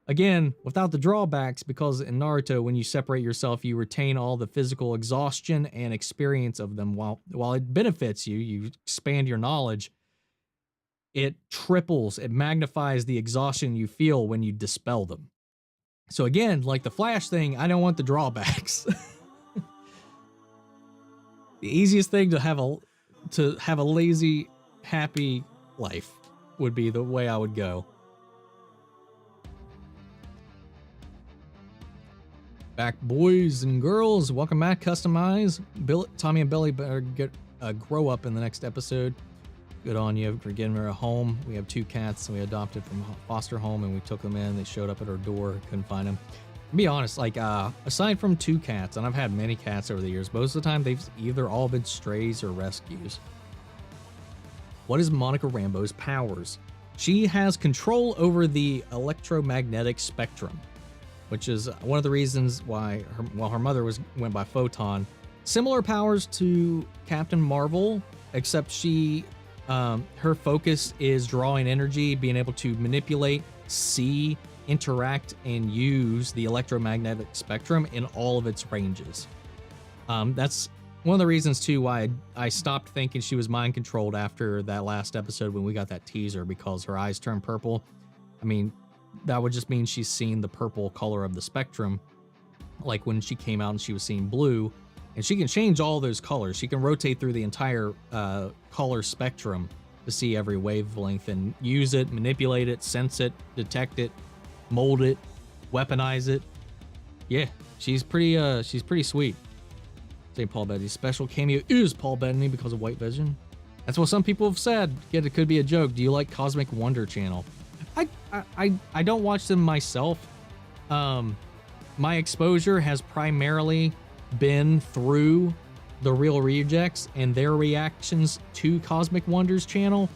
Again, without the drawbacks, because in Naruto, when you separate yourself, you retain all the physical exhaustion and experience of them. While it benefits you, you expand your knowledge, it triples, it magnifies the exhaustion you feel when you dispel them. So again, like the Flash thing, I don't want the drawbacks. The easiest thing to have a lazy, happy life would be the way I would go. Back, boys and girls, welcome back. Customize. Tommy and Billy better grow up in the next episode. Good on you for getting her a home. We have 2 cats and we adopted from foster home, and we took them in. They showed up at our door, couldn't find them. To be honest, like aside from 2 cats, and I've had many cats over the years, most of the time they've either all been strays or rescues. What is Monica Rambeau's powers? She has control over the electromagnetic spectrum, which is one of the reasons why her mother went by Photon. Similar powers to Captain Marvel, except her focus is drawing energy, being able to manipulate, see, interact, and use the electromagnetic spectrum in all of its ranges. That's one of the reasons too why I stopped thinking she was mind controlled after that last episode when we got that teaser, because her eyes turned purple. I mean, that would just mean she's seen the purple color of the spectrum, like when she came out and she was seeing blue, and she can change all those colors. She can rotate through the entire color spectrum to see every wavelength and use it, manipulate it, sense it, detect it, mold it, weaponize it. Yeah, she's pretty sweet. Say Paul Bettany's special cameo is Paul Bettany because of White Vision. That's what some people have said. Yet it could be a joke. Do you like Cosmic Wonder channel? I don't watch them myself. My exposure has primarily been through the Real Rejects and their reactions to Cosmic Wonder's channel.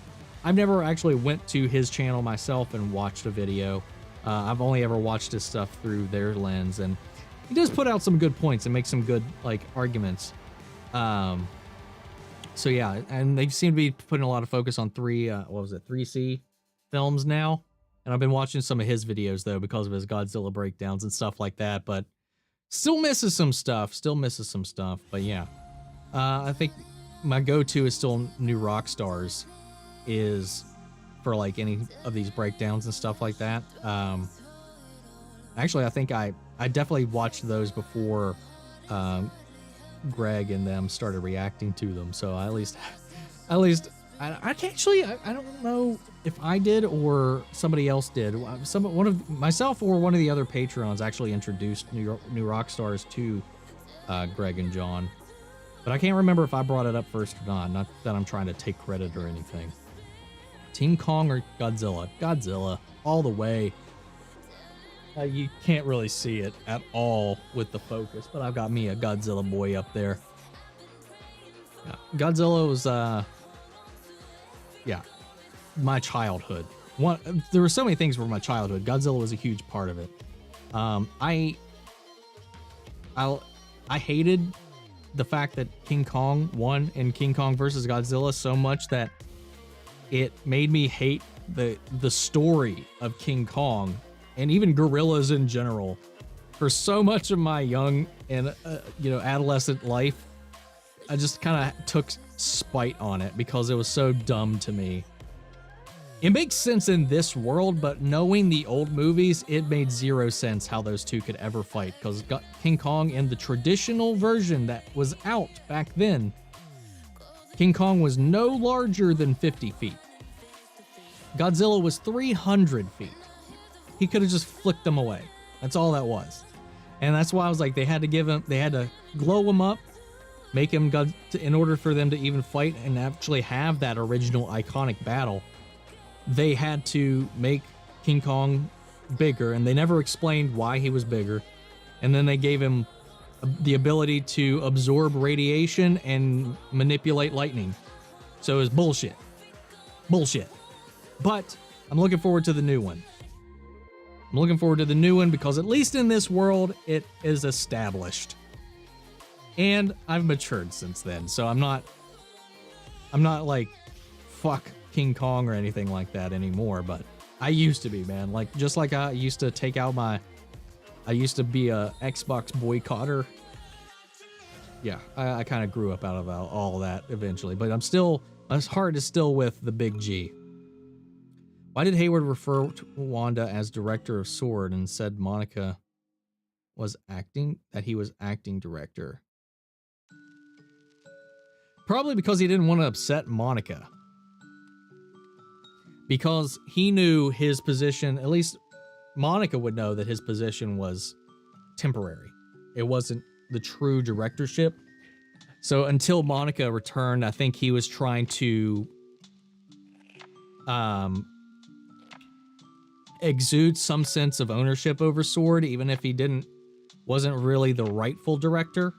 I've never actually went to his channel myself and watched a video. I've only ever watched his stuff through their lens, and he does put out some good points and make some good like arguments. So yeah, and they seem to be putting a lot of focus on 3C films now. And I've been watching some of his videos though because of his Godzilla breakdowns and stuff like that, but still misses some stuff. But yeah, I think my go-to is still New Rockstars, is for like any of these breakdowns and stuff like that. Actually, I think I definitely watched those before Greg and them started reacting to them. So I don't know if I did or somebody else did. One of myself or one of the other Patreons actually introduced New Rockstars to Greg and John, but I can't remember if I brought it up first or not. Not that I'm trying to take credit or anything. Team Kong or Godzilla? Godzilla all the way. You can't really see it at all with the focus, but I've got me a Godzilla boy up there. Yeah, Godzilla was yeah, my childhood. There were so many things from my childhood. Godzilla was a huge part of it. I hated the fact that King Kong won in King Kong versus Godzilla so much that it made me hate the story of King Kong and even gorillas in general for so much of my young and adolescent life. I just kind of took spite on it because it was so dumb to me. It makes sense in this world, but knowing the old movies, it made zero sense how those two could ever fight, because King Kong in the traditional version that was out back then, King Kong was no larger than 50 feet. Godzilla was 300 feet. He could have just flicked them away. That's all that was. And that's why I was like, they had to glow him up make him go in order for them to even fight and actually have that original iconic battle. They had to make King Kong bigger, and they never explained why he was bigger. And then they gave him the ability to absorb radiation and manipulate lightning. So it was bullshit. Bullshit. But I'm looking forward to the new one. I'm looking forward to the new one because at least in this world, it is established. And I've matured since then, so I'm not like, fuck King Kong or anything like that anymore, but I used to be, man. Like, just like I used to take out I used to be a Xbox boycotter. Yeah, I kind of grew up out of all that eventually, but my heart is still with the big G. Why did Hayward refer to Wanda as director of S.W.O.R.D. and said Monica was that he was acting director? Probably because he didn't want to upset Monica. Because he knew his position, at least Monica would know that his position was temporary. It wasn't the true directorship. So until Monica returned, I think he was trying to exude some sense of ownership over S.W.O.R.D., even if he wasn't really the rightful director.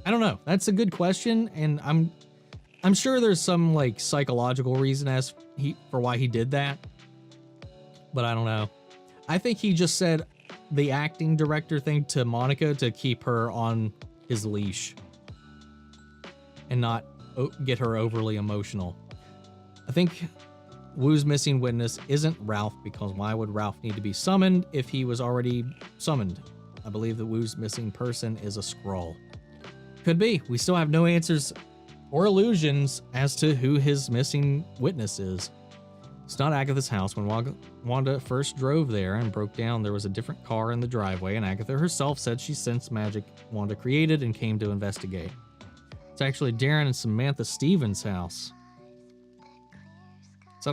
I don't know. That's a good question, and I'm sure there's some like psychological reason for why he did that, but I don't know. I think he just said the acting director thing to Monica to keep her on his leash and not get her overly emotional. I think Wu's missing witness isn't Ralph, because why would Ralph need to be summoned if he was already summoned? I believe that Wu's missing person is a Skrull. Could be. We still have no answers or illusions as to who his missing witness is. It's not Agatha's house. When Wanda first drove there and broke down, there was a different car in the driveway, and Agatha herself said she sensed magic Wanda created and came to investigate. It's actually Darren and Samantha Stevens' house. Is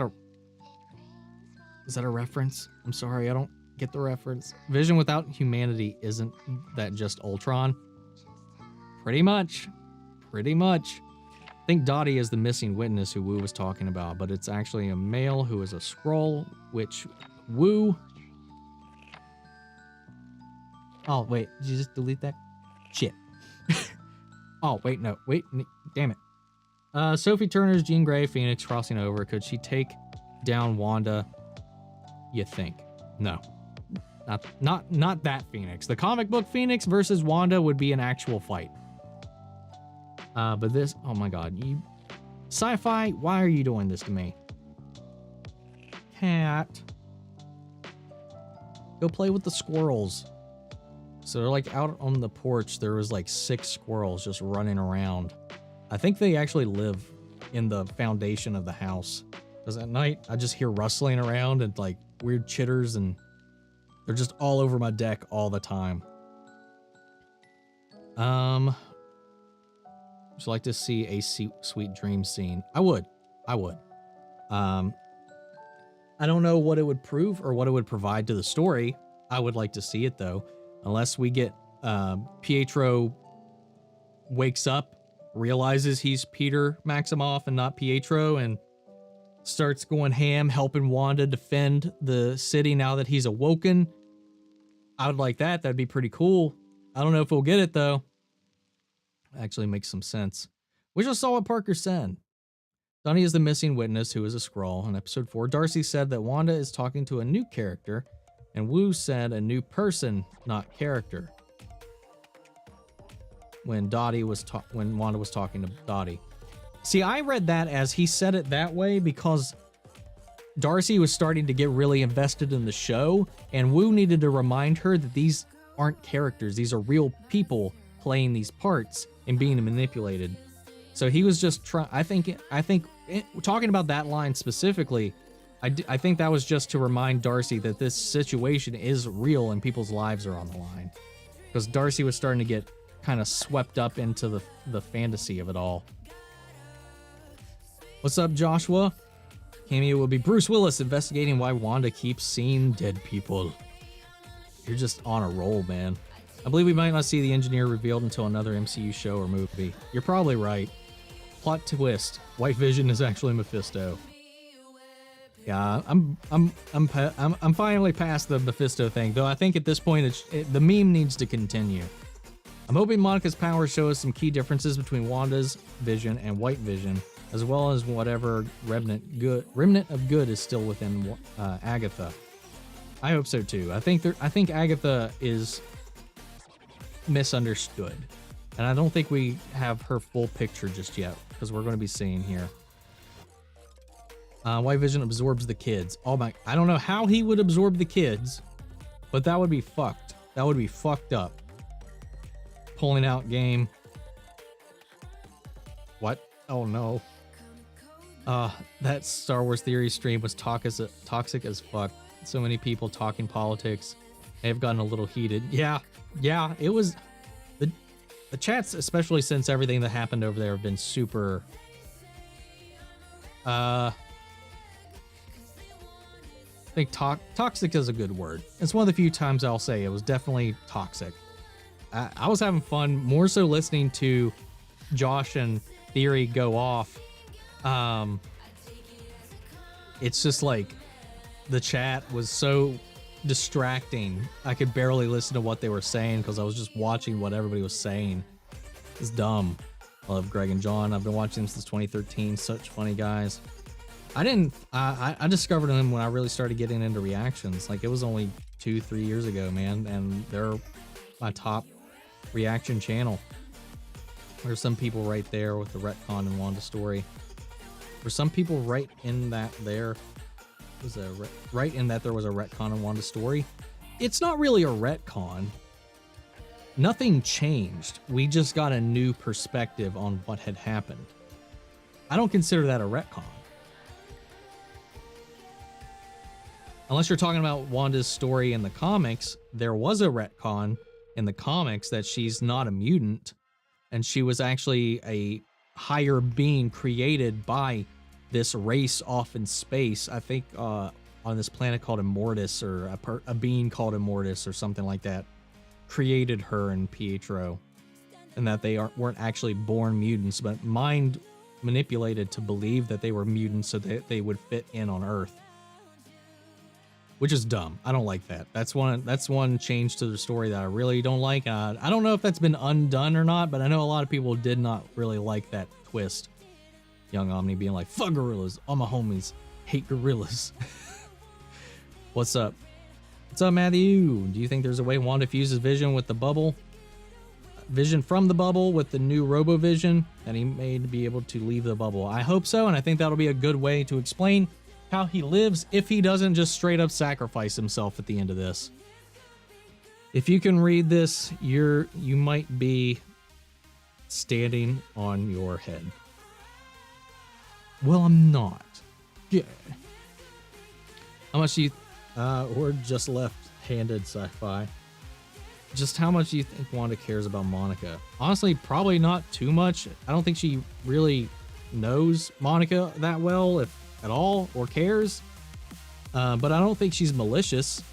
that a reference? I'm sorry, I don't get the reference. Vision without humanity, isn't that just Ultron? Pretty much. I think Dottie is the missing witness who Wu was talking about, but it's actually a male who is a Skrull, which Wu... Oh, wait, did you just delete that? Shit. Oh, wait, no, wait, damn it. Sophie Turner's Jean Grey Phoenix crossing over. Could she take down Wanda? You think? No. Not that Phoenix. The comic book Phoenix versus Wanda would be an actual fight. But this, oh my god, you sci-fi, why are you doing this to me? Cat. Go play with the squirrels. So they're like out on the porch, there was like 6 squirrels just running around. I think they actually live in the foundation of the house. Because at night, I just hear rustling around and like weird chitters, and they're just all over my deck all the time. Would you like to see a sweet dream scene? I would. I don't know what it would prove or what it would provide to the story. I would like to see it though. Unless we get Pietro wakes up, realizes he's Peter Maximoff and not Pietro, and starts going ham, helping Wanda defend the city now that he's awoken. I would like that. That'd be pretty cool. I don't know if we'll get it though. Actually makes some sense. We just saw what Parker said. Donnie is the missing witness who is a Skrull. In episode 4, Darcy said that Wanda is talking to a new character, and Wu said a new person, not character. When Wanda was talking to Dottie. See, I read that as he said it that way because Darcy was starting to get really invested in the show, and Wu needed to remind her that these aren't characters. These are real people playing these parts and being manipulated. So he was just trying. I think talking about that line specifically, I think that was just to remind Darcy that this situation is real and people's lives are on the line. Because Darcy was starting to get kind of swept up into the fantasy of it all. What's up, Joshua? Cameo will be Bruce Willis investigating why Wanda keeps seeing dead people. You're just on a roll, man. I believe we might not see the engineer revealed until another MCU show or movie. You're probably right. Plot twist: White Vision is actually Mephisto. Yeah, I'm finally past the Mephisto thing, though I think at this point the meme needs to continue. I'm hoping Monica's powers show us some key differences between Wanda's Vision and White Vision, as well as whatever remnant of good is still within Agatha. I hope so too. I think Agatha is misunderstood, and I don't think we have her full picture just yet, because we're going to be seeing here. White Vision absorbs the kids. Oh my, I don't know how he would absorb the kids, but that would be fucked. That would be fucked up. Pulling out game. What? Oh no. That Star Wars Theory stream was toxic as fuck. So many people talking politics. They have gotten a little heated. Yeah, it was... The chats, especially since everything that happened over there, have been super... I think toxic is a good word. It's one of the few times I'll say it was definitely toxic. I was having fun, more so listening to Josh and Theory go off. It's just like the chat was so distracting. I could barely listen to what they were saying because I was just watching what everybody was saying. It's dumb. I love Greg and John. I've been watching them since 2013. Such funny guys. I discovered them when I really started getting into reactions. Like, it was only 2-3 years ago, man, and they're my top reaction channel. There's some people right there with the retcon and Wanda story. There's some people right in that there was right in that there was a retcon and Wanda story. It's not really a retcon. Nothing changed. We just got a new perspective on what had happened. I don't consider that a retcon. Unless you're talking about Wanda's story in the comics, there was a retcon in the comics that she's not a mutant, and she was actually a higher being created by this race off in space. I think on this planet called Immortus, or a being called Immortus or something like that, created her and Pietro, and that they weren't actually born mutants, but mind manipulated to believe that they were mutants so that they would fit in on Earth. Which is dumb. I don't like that. That's one change to the story that I really don't like. I don't know if that's been undone or not, but I know a lot of people did not really like that twist. Young Omni being like, fuck gorillas. All my homies hate gorillas. What's up? What's up, Matthew? Do you think there's a way Wanda fuses Vision with the bubble? Vision from the bubble with the new RoboVision that he made to be able to leave the bubble? I hope so, and I think that'll be a good way to explain how he lives if he doesn't just straight up sacrifice himself at the end of this. If you can read this, you might be standing on your head. Well, I'm not. Yeah. How much do you or just left-handed sci-fi? Just how much do you think Wanda cares about Monica? Honestly, probably not too much. I don't think she really knows Monica that well, if at all, or cares. But I don't think she's malicious.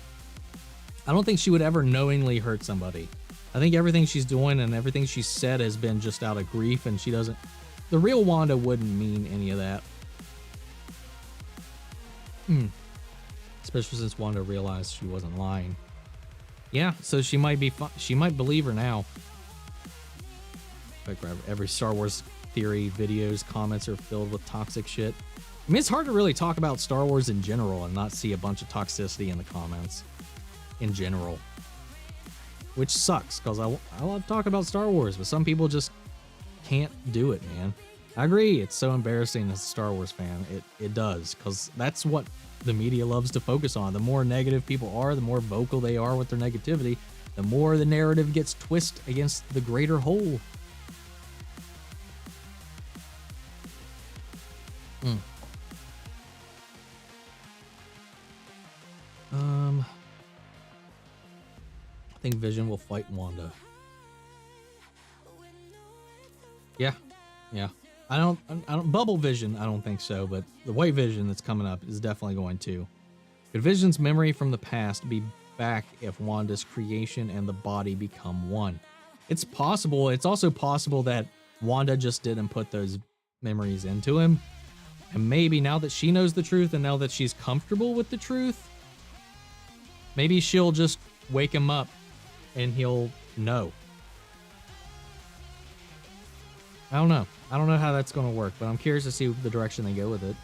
I don't think she would ever knowingly hurt somebody. I think everything she's doing and everything she's said has been just out of grief, and she doesn't... The real Wanda wouldn't mean any of that. Especially since Wanda realized she wasn't lying. Yeah, so she might be... She might believe her now. Like every Star Wars theory videos, comments are filled with toxic shit. I mean, it's hard to really talk about Star Wars in general and not see a bunch of toxicity in the comments in general. Which sucks, because I love talking about Star Wars, but some people just can't do it, man. I agree, it's so embarrassing as a Star Wars fan. It does, because that's what the media loves to focus on. The more negative people are, the more vocal they are with their negativity, the more the narrative gets twisted against the greater whole. I think Vision will fight Wanda. Yeah. I don't Bubble Vision, I don't think so, but the White Vision that's coming up is definitely going to. Could Vision's memory from the past be back if Wanda's creation and the body become one. It's possible. It's also possible that Wanda just didn't put those memories into him. And maybe now that she knows the truth and now that she's comfortable with the truth, maybe she'll just wake him up and he'll know. I don't know. I don't know how that's going to work, but I'm curious to see the direction they go with it.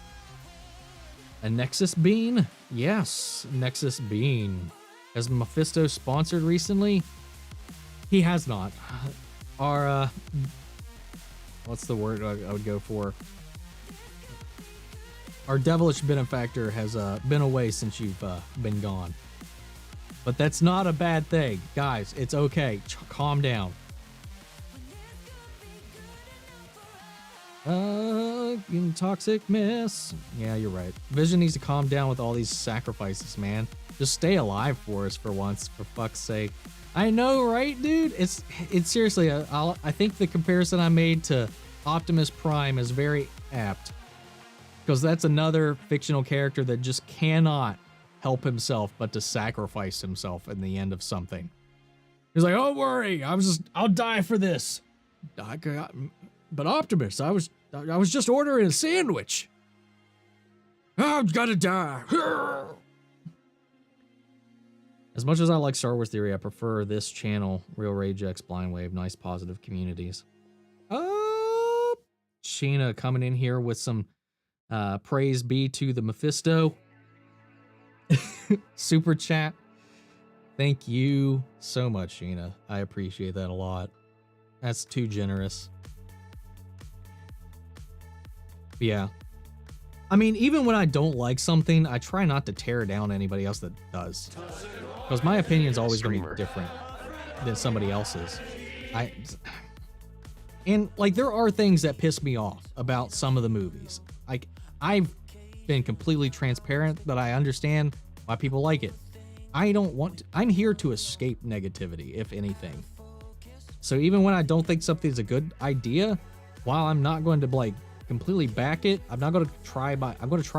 A Nexus Bean? Yes, Nexus Bean. Has Mephisto sponsored recently? He has not. Our, what's the word I would go for? Our devilish benefactor has been away since you've been gone. But that's not a bad thing. Guys, it's okay. Calm down. Toxic mess. Yeah, you're right. Vision needs to calm down with all these sacrifices, man. Just stay alive for us for once, for fuck's sake. I know, right, dude? It's seriously, I think the comparison I made to Optimus Prime is very apt. Because that's another fictional character that just cannot help himself but to sacrifice himself in the end of something. He's like, "Don't worry, I'll die for this." But Optimus, I was just ordering a sandwich. I've got to die. As much as I like Star Wars Theory, I prefer this channel, Real Rage X, Blind Wave, nice positive communities. Oh, Sheena coming in here with some praise be to the Mephisto. Super chat. Thank you so much, Sheena. I appreciate that a lot. That's too generous. Yeah. I mean, even when I don't like something, I try not to tear down anybody else that does. Because my opinion is always going to be different than somebody else's. And like, there are things that piss me off about some of the movies. Like, I've been completely transparent that I understand why people like it. I'm here to escape negativity, if anything. So even when I don't think something's a good idea, while I'm not going to like completely back it, I'm going to try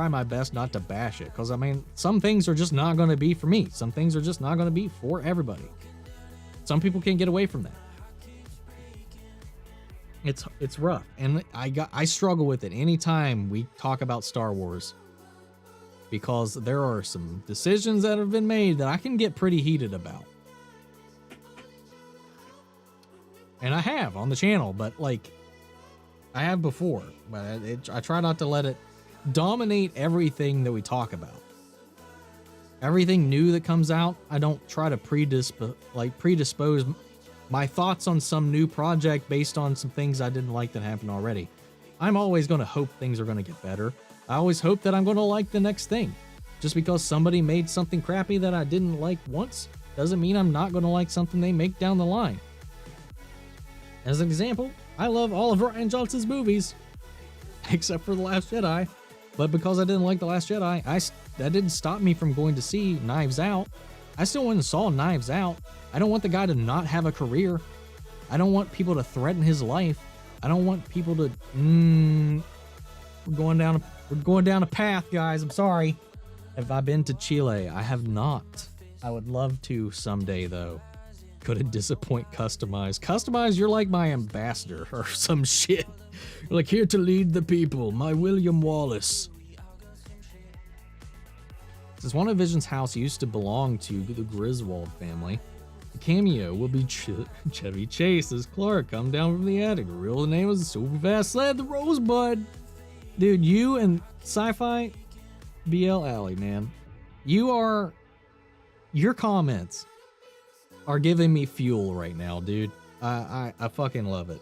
my best not to bash it. Because I mean, some things are just not going to be for me. Some things are just not going to be for everybody. Some people can't get away from that. It's rough, and I struggle with it anytime we talk about Star Wars, because there are some decisions that have been made that I can get pretty heated about. And I have on the channel, but like I have before, but I try not to let it dominate everything that we talk about. Everything new that comes out, I don't try to predispose my thoughts on some new project based on some things I didn't like that happened already. I'm always going to hope things are going to get better. I always hope that I'm going to like the next thing. Just because somebody made something crappy that I didn't like once doesn't mean I'm not going to like something they make down the line. As an example, I love all of Rian Johnson's movies, except for The Last Jedi. But because I didn't like The Last Jedi, that didn't stop me from going to see Knives Out. I still went and saw Knives Out. I don't want the guy to not have a career. I don't want people to threaten his life. I don't want people to. We're going down a path, guys. I'm sorry. Have I been to Chile? I have not. I would love to someday, though. Couldn't disappoint Customize. Customize, you're like my ambassador or some shit. You're like, here to lead the people, my William Wallace. Since WandaVision's house used to belong to the Griswold family, the cameo will be Chevy Chase as Clark come down from the attic. The real name was Super Fast Sled, the Rosebud. Dude, you and Sci-Fi BL Alley, man. Your comments are giving me fuel right now, dude. I fucking love it.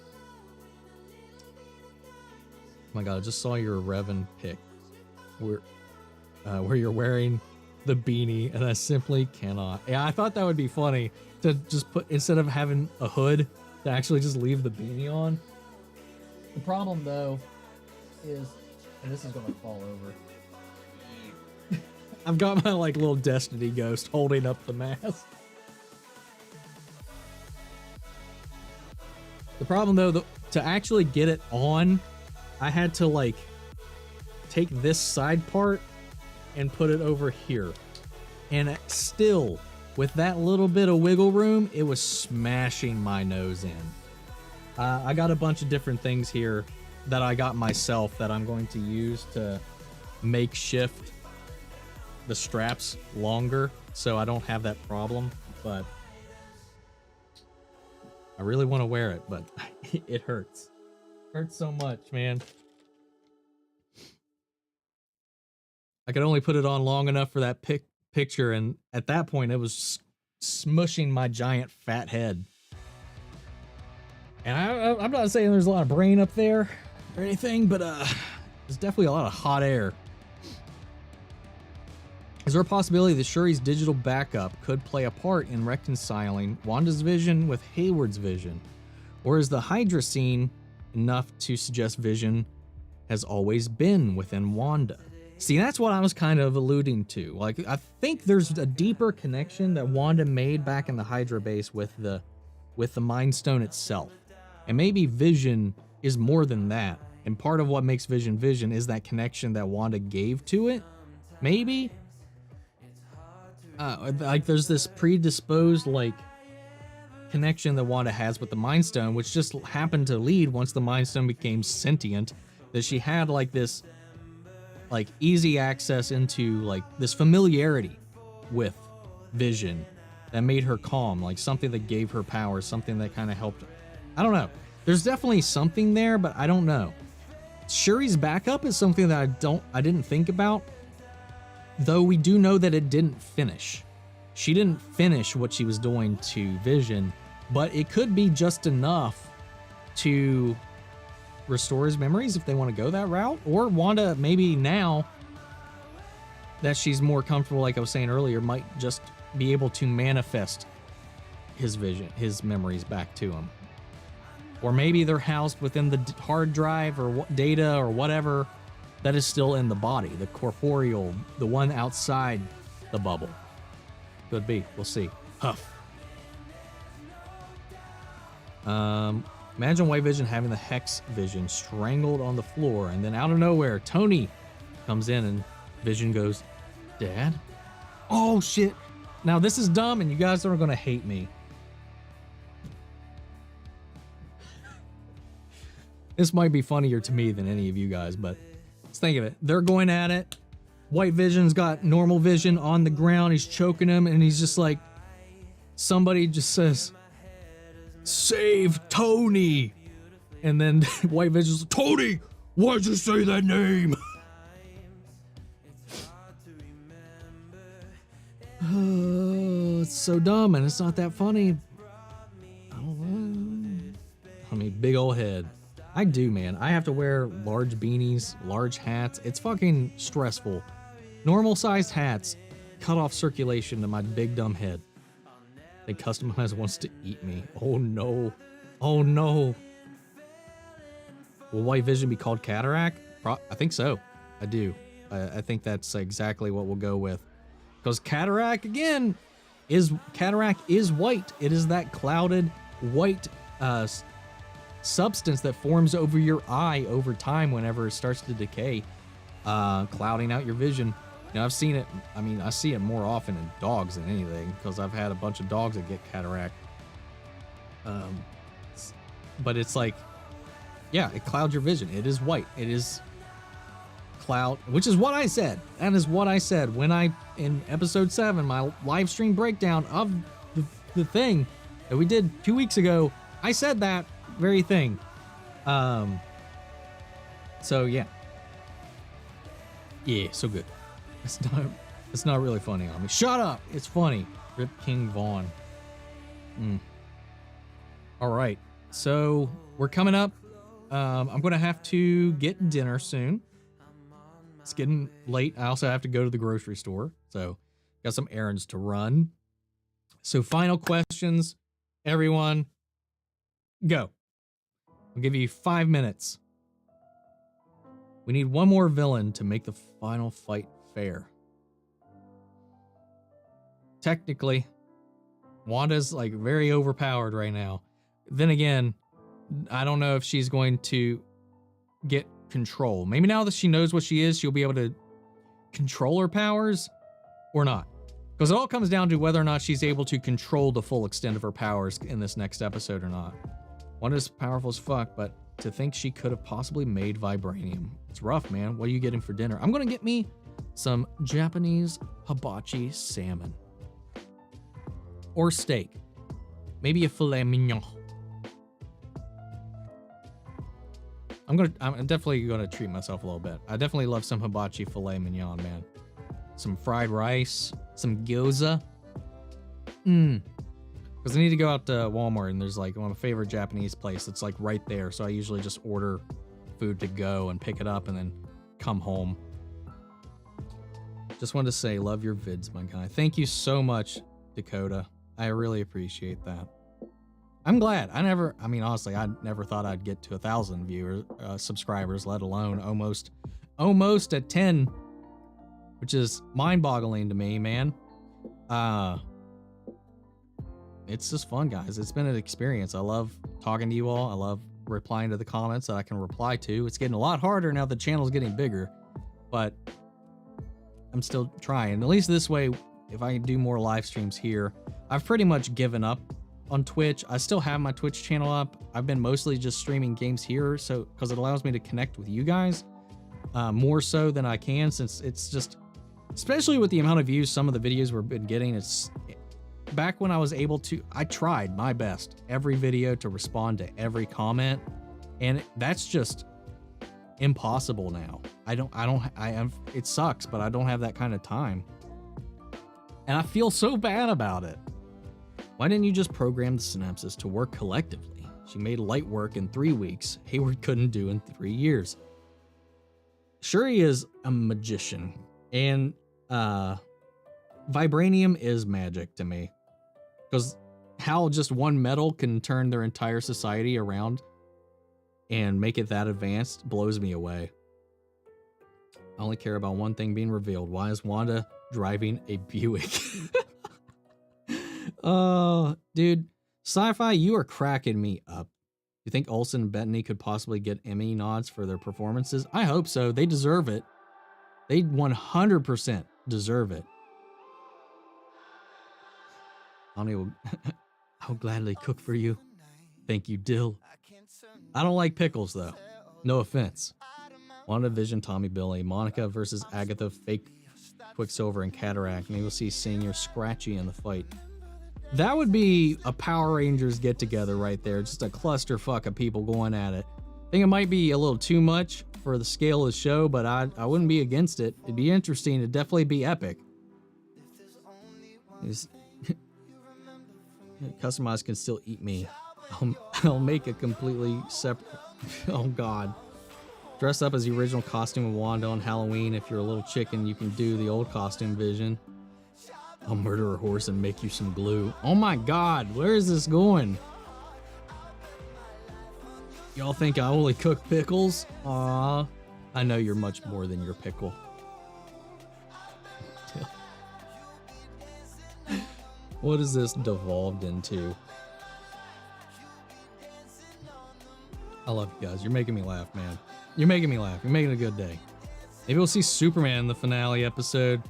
Oh my god, I just saw your Revan pic where you're wearing the beanie, and I simply cannot. Yeah, I thought that would be funny to just put, instead of having a hood, to actually just leave the beanie on. The problem though is, and this is gonna fall over. I've got my like little Destiny ghost holding up the mask. The problem though, to actually get it on, I had to like take this side part and put it over here, and it still with that little bit of wiggle room, it was smashing my nose in. I got a bunch of different things here that I got myself that I'm going to use to makeshift the straps longer so I don't have that problem, but I really want to wear it, but it hurts. Hurts so much, man. I could only put it on long enough for that picture, and at that point it was smushing my giant fat head. And I'm not saying there's a lot of brain up there or anything, but there's definitely a lot of hot air. Is there a possibility that Shuri's digital backup could play a part in reconciling Wanda's vision with Hayward's vision? Or is the Hydra scene enough to suggest Vision has always been within Wanda? See, that's what I was kind of alluding to. Like, I think there's a deeper connection that Wanda made back in the Hydra base with the Mind Stone itself. And maybe Vision is more than that. And part of what makes Vision Vision is that connection that Wanda gave to it. Maybe? Like there's this predisposed like connection that Wanda has with the Mind Stone, which just happened to lead once the Mind Stone became sentient, that she had like this like easy access into like this familiarity with Vision that made her calm, like something that gave her power, something that kind of helped. I don't know. There's definitely something there, but I don't know. Shuri's backup is something that I didn't think about. Though we do know that it didn't finish. She didn't finish what she was doing to Vision, but it could be just enough to restore his memories if they want to go that route. Or Wanda, maybe now that she's more comfortable, like I was saying earlier, might just be able to manifest his vision, his memories back to him. Or maybe they're housed within the hard drive or data or whatever that is still in the body, the corporeal, the one outside the bubble. Could be. We'll see. Huff. Imagine White Vision having the Hex Vision strangled on the floor, and then out of nowhere, Tony comes in and Vision goes, "Dad?" Oh, shit. Now, this is dumb, and you guys are going to hate me. This might be funnier to me than any of you guys, but let's think of it. They're going at it. White Vision's got normal Vision on the ground. He's choking him, and he's just like, somebody just says, "Save Tony." And then White Vision's like, "Tony, why'd you say that name?" Oh, it's so dumb, and it's not that funny. I don't know. I mean, big old head. I do, man. I have to wear large beanies, large hats. It's fucking stressful. Normal sized hats cut off circulation to my big dumb head. They customize wants to eat me. Oh no. Oh no. Will White Vision be called Cataract? I think so. I do. I think that's exactly what we'll go with. Because Cataract, again, is white. It is that clouded white substance that forms over your eye over time whenever it starts to decay, clouding out your vision. Now, I've seen it. I mean, I see it more often in dogs than anything because I've had a bunch of dogs that get cataract. But it's like, yeah, it clouds your vision. It is white. It is cloud, which is what I said. That is what I said when in episode 7, my live stream breakdown of the thing that we did 2 weeks ago. I said that very thing. So yeah. Yeah, so good. It's not really funny on me. Shut up! It's funny. Rip King Vaughn. Alright. So we're coming up. I'm gonna have to get dinner soon. It's getting late. I also have to go to the grocery store. So got some errands to run. So final questions, everyone. Go. I'll give you 5 minutes. We need one more villain to make the final fight fair. Technically, Wanda's like very overpowered right now. Then again, I don't know if she's going to get control. Maybe now that she knows what she is, she'll be able to control her powers or not. Because it all comes down to whether or not she's able to control the full extent of her powers in this next episode or not. Wanda's powerful as fuck, but to think she could have possibly made vibranium. It's rough, man. What are you getting for dinner? I'm gonna get me some Japanese hibachi salmon. Or steak. Maybe a filet mignon. I'm definitely gonna treat myself a little bit. I definitely love some hibachi filet mignon, man. Some fried rice, some gyoza. Because I need to go out to Walmart and there's like my favorite Japanese place that's like right there. So I usually just order food to go and pick it up and then come home. Just wanted to say, love your vids, my guy. Thank you so much, Dakota. I really appreciate that. I'm glad. I mean, honestly, I never thought I'd get to 1,000 viewers, subscribers, let alone almost at 10, which is mind-boggling to me, man. It's just fun, guys. It's been an experience. I love talking to you all. I love replying to the comments that I can reply to. It's getting a lot harder now the channel's getting bigger, but I'm still trying. At least this way, if I can do more live streams here. I've pretty much given up on Twitch. I still have my Twitch channel up. I've been mostly just streaming games here, so because it allows me to connect with you guys more so than I can, since it's just, especially with the amount of views some of the videos we've been getting, it's back when I was able to, I tried my best every video to respond to every comment, and that's just impossible now. It sucks, but I don't have that kind of time. And I feel so bad about it. Why didn't you just program the synapses to work collectively? She made light work in 3 weeks. Hayward couldn't do in 3 years. Shuri is a magician, and vibranium is magic to me. Because how just one metal can turn their entire society around and make it that advanced blows me away. I only care about one thing being revealed. Why is Wanda driving a Buick? Oh, dude. Sci-Fi, you are cracking me up. You think Olsen and Bettany could possibly get Emmy nods for their performances? I hope so. They deserve it. They 100% deserve it. I'll gladly cook for you. Thank you, Dill. I don't like pickles, though. No offense. WandaVision, Tommy Billy, Monica versus Agatha, fake Quicksilver, and Cataract. Maybe we'll see Senior Scratchy in the fight. That would be a Power Rangers get-together right there. Just a clusterfuck of people going at it. I think it might be a little too much for the scale of the show, but I wouldn't be against it. It'd be interesting. It'd definitely be epic. Customized can still eat me. I'll make a completely separate... Oh, God. Dress up as the original costume of Wanda on Halloween. If you're a little chicken, you can do the old costume Vision. I'll murder a horse and make you some glue. Oh my God, where is this going? Y'all think I only cook pickles? Aw, I know you're much more than your pickle. What is this devolved into? I love you guys. You're making me laugh, man. You're making me laugh. You're making it a good day. Maybe we'll see Superman in the finale episode.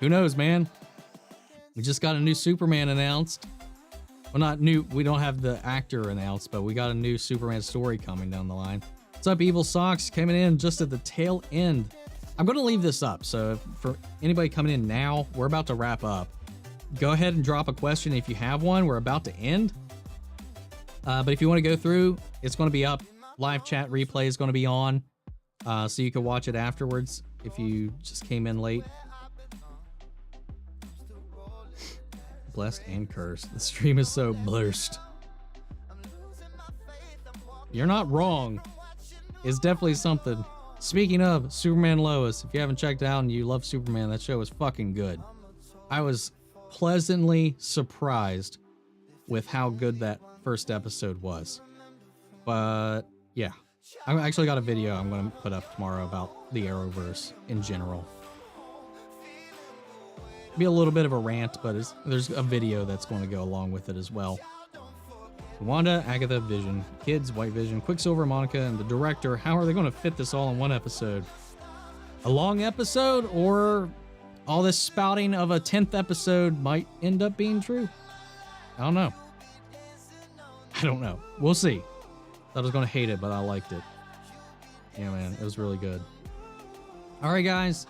Who knows, man? We just got a new Superman announced. Well, not new. We don't have the actor announced, but we got a new Superman story coming down the line. What's up, Evil Socks? Coming in just at the tail end. I'm going to leave this up. So for anybody coming in now, we're about to wrap up. Go ahead and drop a question if you have one. We're about to end. But if you want to go through, it's going to be up. Live chat replay is going to be on. So you can watch it afterwards if you just came in late. Blessed and cursed. The stream is so blurst. You're not wrong. It's definitely something. Speaking of Superman Lois, if you haven't checked it out and you love Superman, that show is fucking good. I was pleasantly surprised with how good that first episode was. But yeah, I actually got a video I'm going to put up tomorrow about the Arrowverse in general. Be a little bit of a rant, but there's a video that's going to go along with it as well. Wanda, Agatha, Vision, kids, White Vision, Quicksilver, Monica, and the director. How are they going to fit this all in one episode? A long episode or all this spouting of a 10th episode might end up being true. I don't know. I don't know. We'll see. Thought I was going to hate it, but I liked it. Yeah, man, it was really good. All right, guys.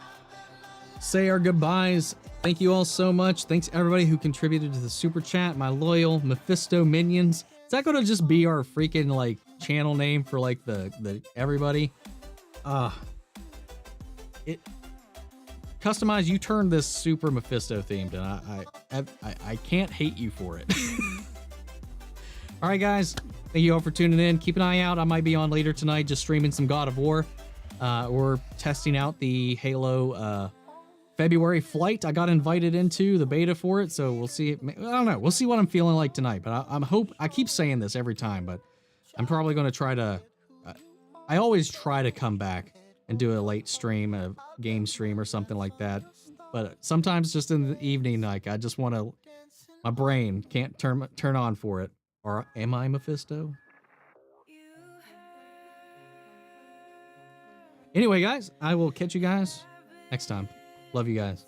Say our goodbyes. Thank you all so much. Thanks everybody who contributed to the super chat. My loyal Mephisto minions. Is that going to just be our freaking like channel name for like the everybody? It Customize. You turned this super Mephisto themed, and I can't hate you for it. All right, guys. Thank you all for tuning in. Keep an eye out. I might be on later tonight, just streaming some God of War. We're testing out the Halo February flight. I got invited into the beta for it, so we'll see. I don't know. We'll see what I'm feeling like tonight. But I keep saying this every time, but I'm probably going to try to. I always try to come back and do a late stream, a game stream or something like that. But sometimes just in the evening, like I just want to. My brain can't turn on for it. Or am I Mephisto? Anyway, guys, I will catch you guys next time. Love you guys.